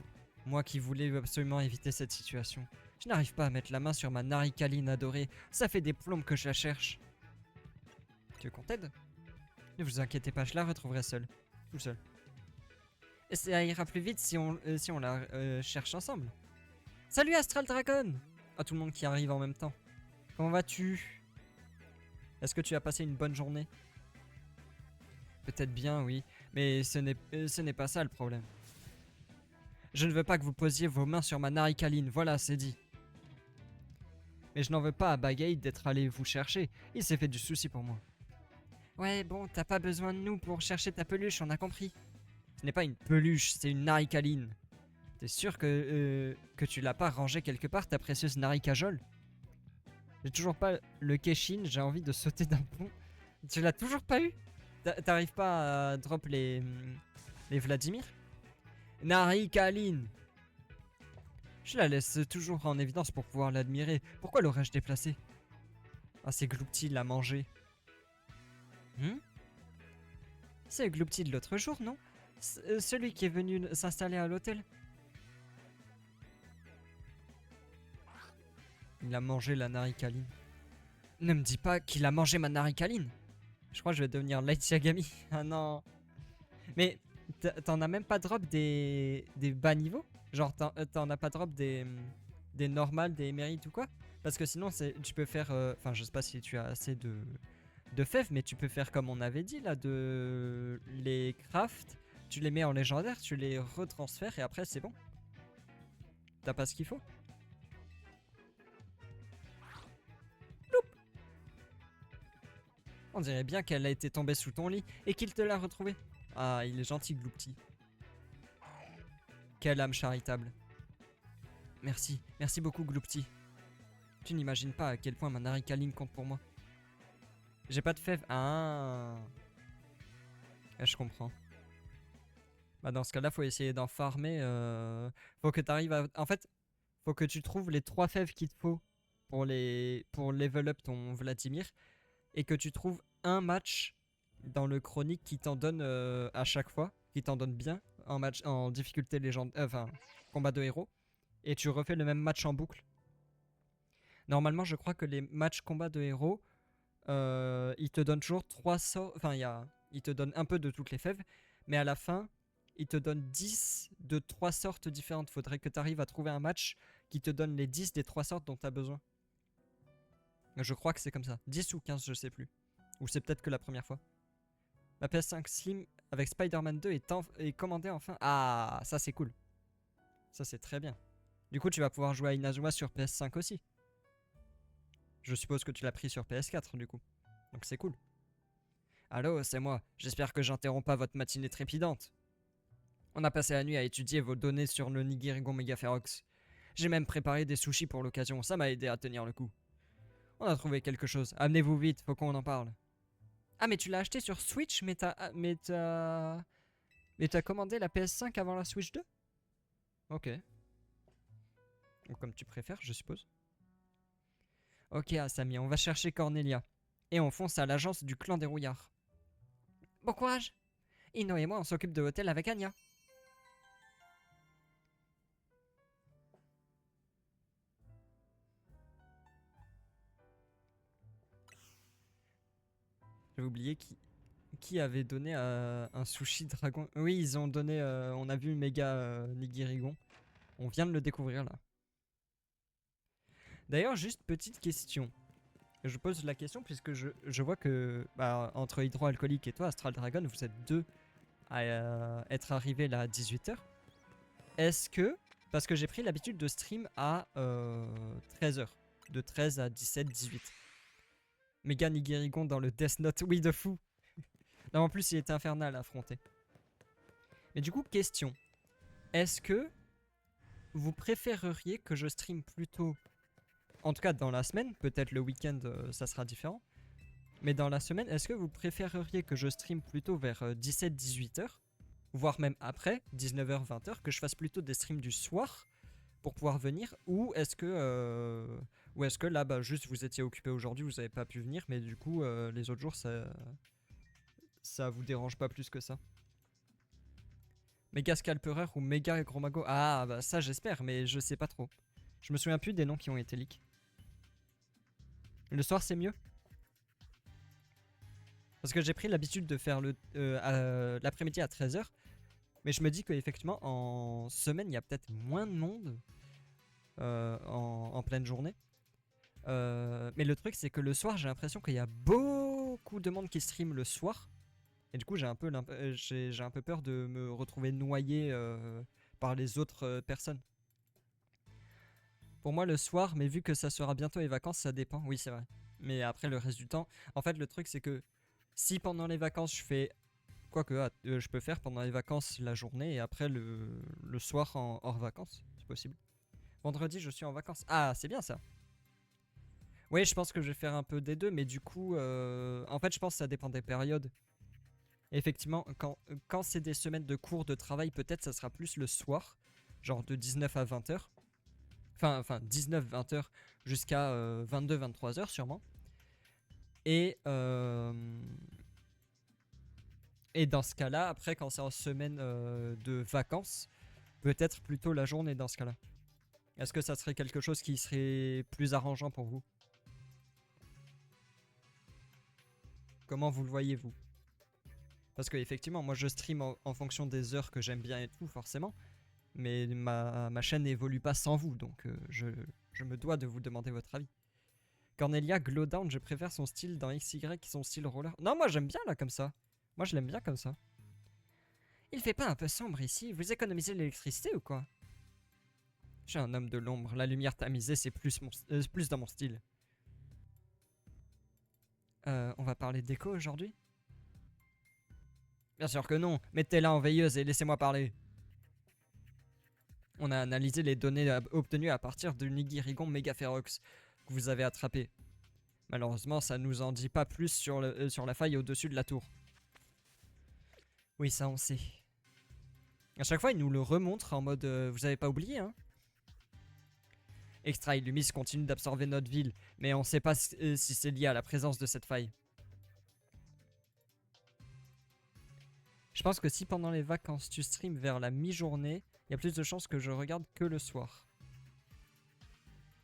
moi qui voulais absolument éviter cette situation. Je n'arrive pas à mettre la main sur ma Naricaline adorée, ça fait des plombes que je la cherche. Ok, Tu veux qu'on t'aide? Ne vous inquiétez pas, je la retrouverai seule. Tout seul. Et ça ira plus vite si on la cherche ensemble. Salut Astral Dragon! Ah, tout le monde qui arrive en même temps. Comment vas-tu? Est-ce que tu as passé une bonne journée? Peut-être bien, oui. Mais ce n'est pas ça le problème. Je ne veux pas que vous posiez vos mains sur ma Narikaline. Voilà, c'est dit. Mais je n'en veux pas à Bagay d'être allé vous chercher. Il s'est fait du souci pour moi. Ouais, bon, t'as pas besoin de nous pour chercher ta peluche, on a compris. Ce n'est pas une peluche, c'est une Narikaline. T'es sûr que tu l'as pas rangée quelque part, ta précieuse Narikajol? J'ai toujours pas le Keshin, j'ai envie de sauter d'un pont. Tu l'as toujours pas eu? T'arrives pas à drop les Vladimir? Narikaline! Je la laisse toujours en évidence pour pouvoir l'admirer. Pourquoi l'aurais-je déplacée? Ah, c'est Gloopty l'a mangé. C'est Gloopty de l'autre jour, non? Celui qui est venu s'installer à l'hôtel. Il a mangé la Narikaline. Ne me dis pas qu'il a mangé ma Narikaline. Je crois que je vais devenir Light Yagami. Ah non. Mais t'en as même pas drop des bas niveaux? Genre t'en as pas drop des normales, des émérites ou quoi? Parce que sinon tu peux faire... Enfin je sais pas si tu as assez de fèves, mais tu peux faire comme on avait dit là, de les craft, tu les mets en légendaire, tu les retransfères et après c'est bon. T'as pas ce qu'il faut? On dirait bien qu'elle a été tombée sous ton lit et qu'il te l'a retrouvée. Ah, il est gentil, Gloopty. Quelle âme charitable. Merci, merci beaucoup, Gloopty. Tu n'imagines pas à quel point ma Narikaline compte pour moi. J'ai pas de fèves. Ah. Je comprends. Bah dans ce cas-là, faut essayer d'en farmer. Faut que tu arrives à... En fait, faut que tu trouves les 3 fèves qu'il te faut pour level up ton Vladimir. Et que tu trouves un match dans le chronique qui t'en donne à chaque fois, qui t'en donne bien en match en difficulté légendaire, enfin combat de héros, et tu refais le même match en boucle. Normalement, je crois que les matchs combat de héros, ils te donnent toujours 3 sorts, enfin ils te donnent un peu de toutes les fèves, mais à la fin, ils te donnent 10 de 3 sortes différentes. Faudrait que tu arrives à trouver un match qui te donne les 10 des 3 sortes dont tu as besoin. Je crois que c'est comme ça. 10 ou 15, je sais plus. Ou c'est peut-être que la première fois. Ma PS5 Slim avec Spider-Man 2 est commandée enfin. Ah, ça c'est cool. Ça c'est très bien. Du coup, tu vas pouvoir jouer à Inazuma sur PS5 aussi. Je suppose que tu l'as pris sur PS4 du coup. Donc c'est cool. Allô, c'est moi. J'espère que j'interromps pas votre matinée trépidante. On a passé la nuit à étudier vos données sur le Nigirigon Megaferox. J'ai même préparé des sushis pour l'occasion. Ça m'a aidé à tenir le coup. On a trouvé quelque chose. Amenez-vous vite, faut qu'on en parle. Ah, mais tu l'as acheté sur Switch, mais t'as commandé la PS5 avant la Switch 2? Ok. Ou comme tu préfères, je suppose. Ok, Asami, on va chercher Cornelia. Et on fonce à l'agence du clan des rouillards. Bon courage. Ino et moi, on s'occupe de l'hôtel avec Anya. J'avais oublié qui avait donné un sushi dragon. Oui, ils ont donné... on a vu méga Nigirigon. On vient de le découvrir là. D'ailleurs, juste petite question. Je pose la question puisque je vois que bah, entre Hydroalcoolique et toi, Astral Dragon, vous êtes deux à être arrivés là à 18h. Est-ce que... Parce que j'ai pris l'habitude de stream à 13h. De 13 à 17, 18. Méga Nigirigon dans le Death Note. Oui, de fou. Non, en plus, il était infernal à affronter. Mais du coup, question. Est-ce que vous préféreriez que je stream plutôt... En tout cas, dans la semaine, peut-être le week-end, ça sera différent. Mais dans la semaine, est-ce que vous préféreriez que je stream plutôt vers 17-18h, voire même après, 19h, 20h, que je fasse plutôt des streams du soir pour pouvoir venir, ou est-ce que là, bah, juste vous étiez occupé aujourd'hui, vous n'avez pas pu venir, mais du coup, les autres jours, ça vous dérange pas plus que ça? Méga Scalperer ou Méga Gromago? Ah, bah ça j'espère, mais je sais pas trop. Je me souviens plus des noms qui ont été leaks. Le soir, c'est mieux? Parce que j'ai pris l'habitude de faire l'après-midi à 13h. Mais je me dis qu'effectivement, en semaine, il y a peut-être moins de monde en pleine journée. Mais le truc, c'est que le soir, j'ai l'impression qu'il y a beaucoup de monde qui stream le soir. Et du coup, j'ai un peu peur de me retrouver noyé par les autres personnes. Pour moi, le soir, mais vu que ça sera bientôt les vacances, ça dépend. Oui, c'est vrai. Mais après, le reste du temps, en fait, le truc, c'est que si pendant les vacances, je fais quoique, je peux faire pendant les vacances la journée et après le soir hors vacances, c'est possible. Vendredi, je suis en vacances. Ah, c'est bien ça. Oui, je pense que je vais faire un peu des deux, mais du coup, en fait, je pense que ça dépend des périodes. Et effectivement, quand c'est des semaines de cours de travail, peut-être ça sera plus le soir, genre de 19 à 20h. Enfin 19-20h jusqu'à 22-23h sûrement. Et, et dans ce cas-là, après, quand c'est en semaine de vacances, peut-être plutôt la journée dans ce cas-là. Est-ce que ça serait quelque chose qui serait plus arrangeant pour vous? Comment vous le voyez-vous? Parce que effectivement, moi je stream en fonction des heures que j'aime bien et tout, forcément. Mais ma chaîne n'évolue pas sans vous, donc je me dois de vous demander votre avis. Cornelia, Glowdown, je préfère son style dans XY, son style roller. Non, moi j'aime bien là comme ça. Moi je l'aime bien comme ça. Il fait pas un peu sombre ici? Vous économisez l'électricité ou quoi? Je suis un homme de l'ombre, la lumière tamisée c'est plus dans mon style. On va parler d'écho aujourd'hui? Bien sûr que non, mettez-la en veilleuse et laissez-moi parler. On a analysé les données obtenues à partir du Nigirigon Megaferox que vous avez attrapé. Malheureusement, ça nous en dit pas plus sur la faille au-dessus de la tour. Oui, ça on sait. À chaque fois, il nous le remontre en mode vous avez pas oublié, hein? Extra Illumis continue d'absorber notre ville, mais on sait pas si c'est lié à la présence de cette faille. Je pense que si pendant les vacances tu streams vers la mi-journée, il y a plus de chances que je regarde que le soir.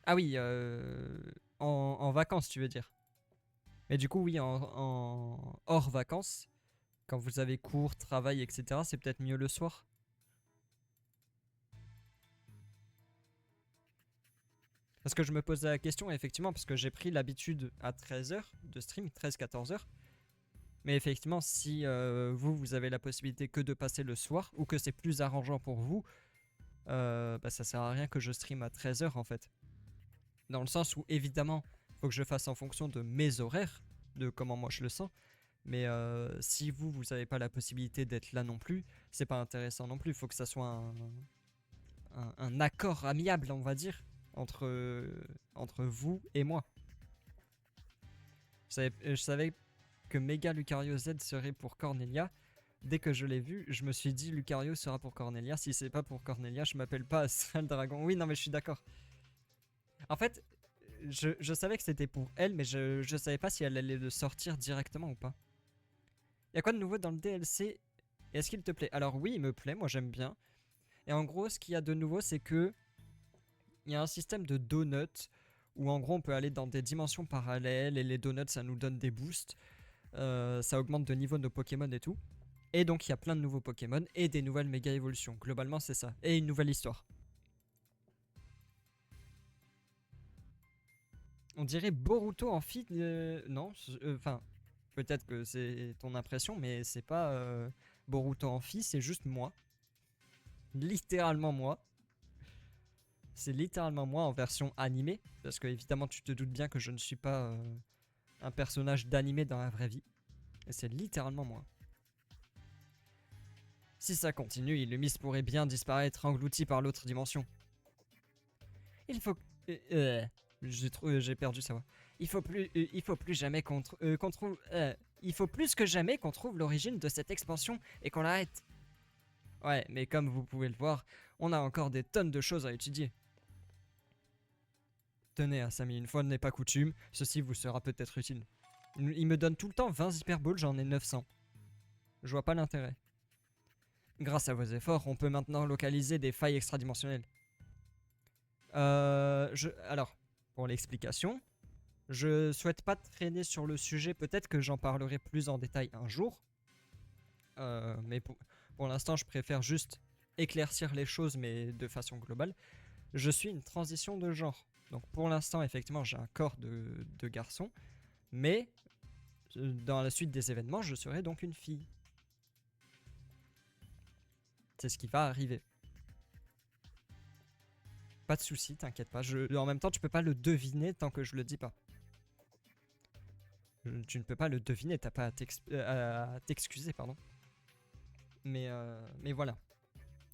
Ah oui, en vacances tu veux dire. Mais du coup oui, en hors vacances, quand vous avez cours, travail, etc., c'est peut-être mieux le soir. Parce que je me posais la question, effectivement, parce que j'ai pris l'habitude à 13h de stream, 13-14h. Mais effectivement, si vous avez la possibilité que de passer le soir, ou que c'est plus arrangeant pour vous, bah ça sert à rien que je stream à 13h en fait. Dans le sens où, évidemment, faut que je fasse en fonction de mes horaires, de comment moi je le sens. Mais si vous n'avez pas la possibilité d'être là non plus, c'est pas intéressant non plus. Faut que ça soit un accord amiable, on va dire, entre vous et moi. Je savais que Mega Lucario Z serait pour Cornelia. Dès que je l'ai vu, je me suis dit Lucario sera pour Cornelia. Si c'est pas pour Cornelia, je m'appelle pas Astral Dragon. Oui, non, mais je suis d'accord. En fait, je savais que c'était pour elle, mais je savais pas si elle allait le sortir directement ou pas. Y'a quoi de nouveau dans le DLC? Est-ce qu'il te plaît? Alors oui, il me plaît, moi j'aime bien. Et en gros, ce qu'il y a de nouveau, c'est que il y a un système de donuts où en gros on peut aller dans des dimensions parallèles et les donuts ça nous donne des boosts. Ça augmente de niveau nos Pokémon et tout. Et donc il y a plein de nouveaux Pokémon et des nouvelles méga évolutions. Globalement c'est ça. Et une nouvelle histoire. On dirait Boruto en fit. Non, enfin, peut-être que c'est ton impression, mais c'est pas Boruto en fille, c'est juste moi. Littéralement moi. C'est littéralement moi en version animée. Parce que évidemment tu te doutes bien que je ne suis pas un personnage d'animé dans la vraie vie. Et c'est littéralement moi. Si ça continue, Illumis pourrait bien disparaître englouti par l'autre dimension. Il faut... j'ai perdu sa voix. Il faut plus jamais qu'on trouve... il faut plus que jamais qu'on trouve l'origine de cette expansion et qu'on l'arrête. Ouais, mais comme vous pouvez le voir, on a encore des tonnes de choses à étudier. Tenez, Asami, une fois n'est pas coutume, ceci vous sera peut-être utile. Il me donne tout le temps 20 hyperballs, j'en ai 900. Je vois pas l'intérêt. Grâce à vos efforts, on peut maintenant localiser des failles extradimensionnelles. Alors, pour l'explication, Je souhaite pas traîner sur le sujet, peut-être que j'en parlerai plus en détail un jour. Mais pour l'instant, je préfère juste éclaircir les choses, mais de façon globale. Je suis une transition de genre. Donc pour l'instant, effectivement, j'ai un corps de garçon, mais dans la suite des événements, je serai donc une fille. C'est ce qui va arriver. Pas de soucis, t'inquiète pas. En même temps, tu peux pas le deviner tant que je le dis pas. Tu ne peux pas le deviner, t'as pas à t'excuser, pardon. Mais voilà.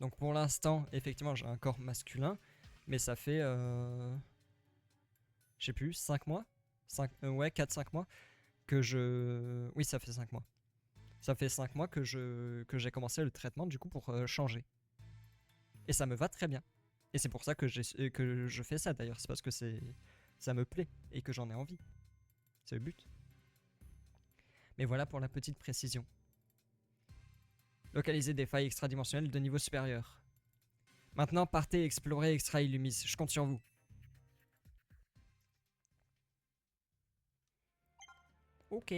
Donc pour l'instant, effectivement, j'ai un corps masculin, mais ça fait, je sais plus, 5 mois 4-5 mois que je... Oui, ça fait 5 mois. Ça fait 5 mois que j'ai commencé le traitement, du coup, pour changer. Et ça me va très bien. Et c'est pour ça que je fais ça, d'ailleurs. C'est parce que ça me plaît et que j'en ai envie. C'est le but. Mais voilà pour la petite précision. Localiser des failles extradimensionnelles de niveau supérieur. Maintenant, partez explorer Extra Illumis. Je compte sur vous. Ok.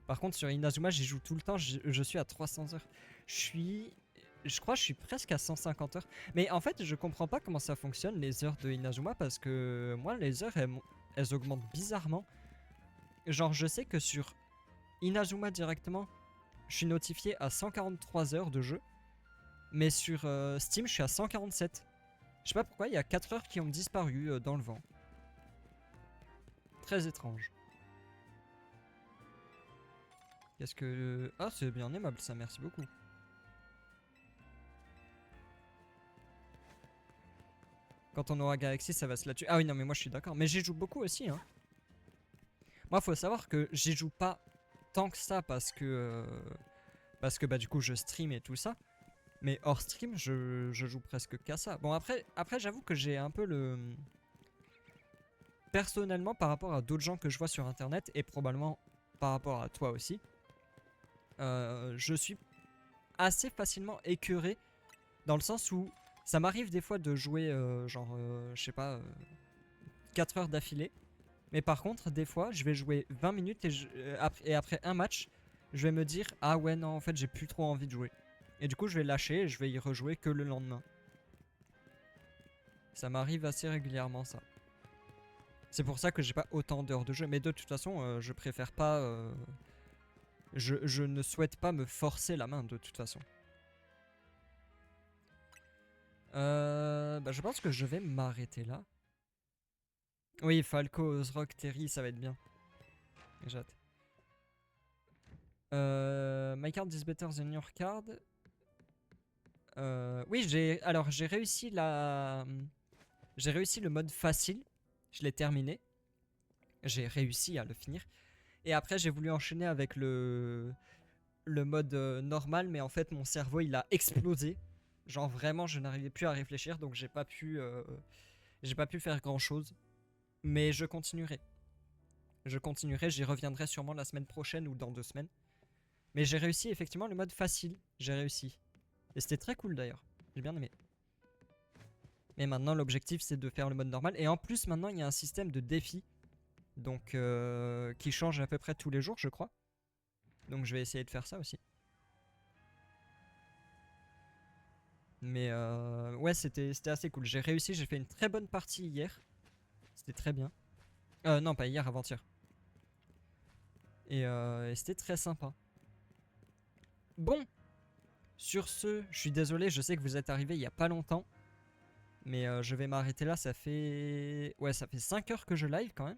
Par contre, sur Inazuma, j'y joue tout le temps. Je suis à 300 heures. Je crois que je suis presque à 150 heures. Mais en fait, je comprends pas comment ça fonctionne, les heures de Inazuma, parce que moi, les heures, elles augmentent bizarrement. Genre, je sais que sur Inazuma directement, je suis notifié à 143 heures de jeu. Mais sur Steam, je suis à 147. Je sais pas pourquoi, il y a 4 heures qui ont disparu dans le vent. Très étrange. Qu'est-ce que... Ah, c'est bien aimable ça, merci beaucoup. Quand on aura Galaxy, ça va se la tuer. Ah oui, non, mais moi je suis d'accord. Mais j'y joue beaucoup aussi, hein. Moi, faut savoir que j'y joue pas tant que ça parce que bah du coup je stream et tout ça. Mais hors stream, je joue presque qu'à ça. Bon, après j'avoue que j'ai un peu le... Personnellement, par rapport à d'autres gens que je vois sur internet, et probablement par rapport à toi aussi, je suis assez facilement écœuré, dans le sens où ça m'arrive des fois de jouer je sais pas, 4 heures d'affilée. Mais par contre, des fois, je vais jouer 20 minutes et après un match, je vais me dire « Ah ouais, non, en fait, j'ai plus trop envie de jouer. » Et du coup, je vais lâcher et je vais y rejouer que le lendemain. Ça m'arrive assez régulièrement, ça. C'est pour ça que j'ai pas autant d'heures de jeu. Mais de toute façon, je préfère pas... Je ne souhaite pas me forcer la main, de toute façon. Bah, je pense que je vais m'arrêter là. Oui, Falco, Ozrock, Terry, ça va être bien. J'ai hâte. My card is better than your card. Oui, j'ai réussi j'ai réussi le mode facile. Je l'ai terminé. J'ai réussi à le finir. Et après, j'ai voulu enchaîner avec le mode normal, mais en fait, mon cerveau, il a explosé. Genre vraiment, je n'arrivais plus à réfléchir, donc j'ai pas pu faire grand chose. Mais je continuerai. J'y reviendrai sûrement la semaine prochaine ou dans 2 semaines. Mais j'ai réussi effectivement le mode facile. J'ai réussi. Et c'était très cool d'ailleurs. J'ai bien aimé. Mais maintenant, l'objectif, c'est de faire le mode normal. Et en plus, maintenant, il y a un système de défi. Donc, qui change à peu près tous les jours, je crois. Donc, je vais essayer de faire ça aussi. Mais ouais, c'était assez cool. J'ai réussi, j'ai fait une très bonne partie hier. C'était très bien. Non, pas hier, avant-hier. Et c'était très sympa. Bon, sur ce, je suis désolé, je sais que vous êtes arrivé il y a pas longtemps. Mais je vais m'arrêter là, ça fait 5 heures que je live quand même.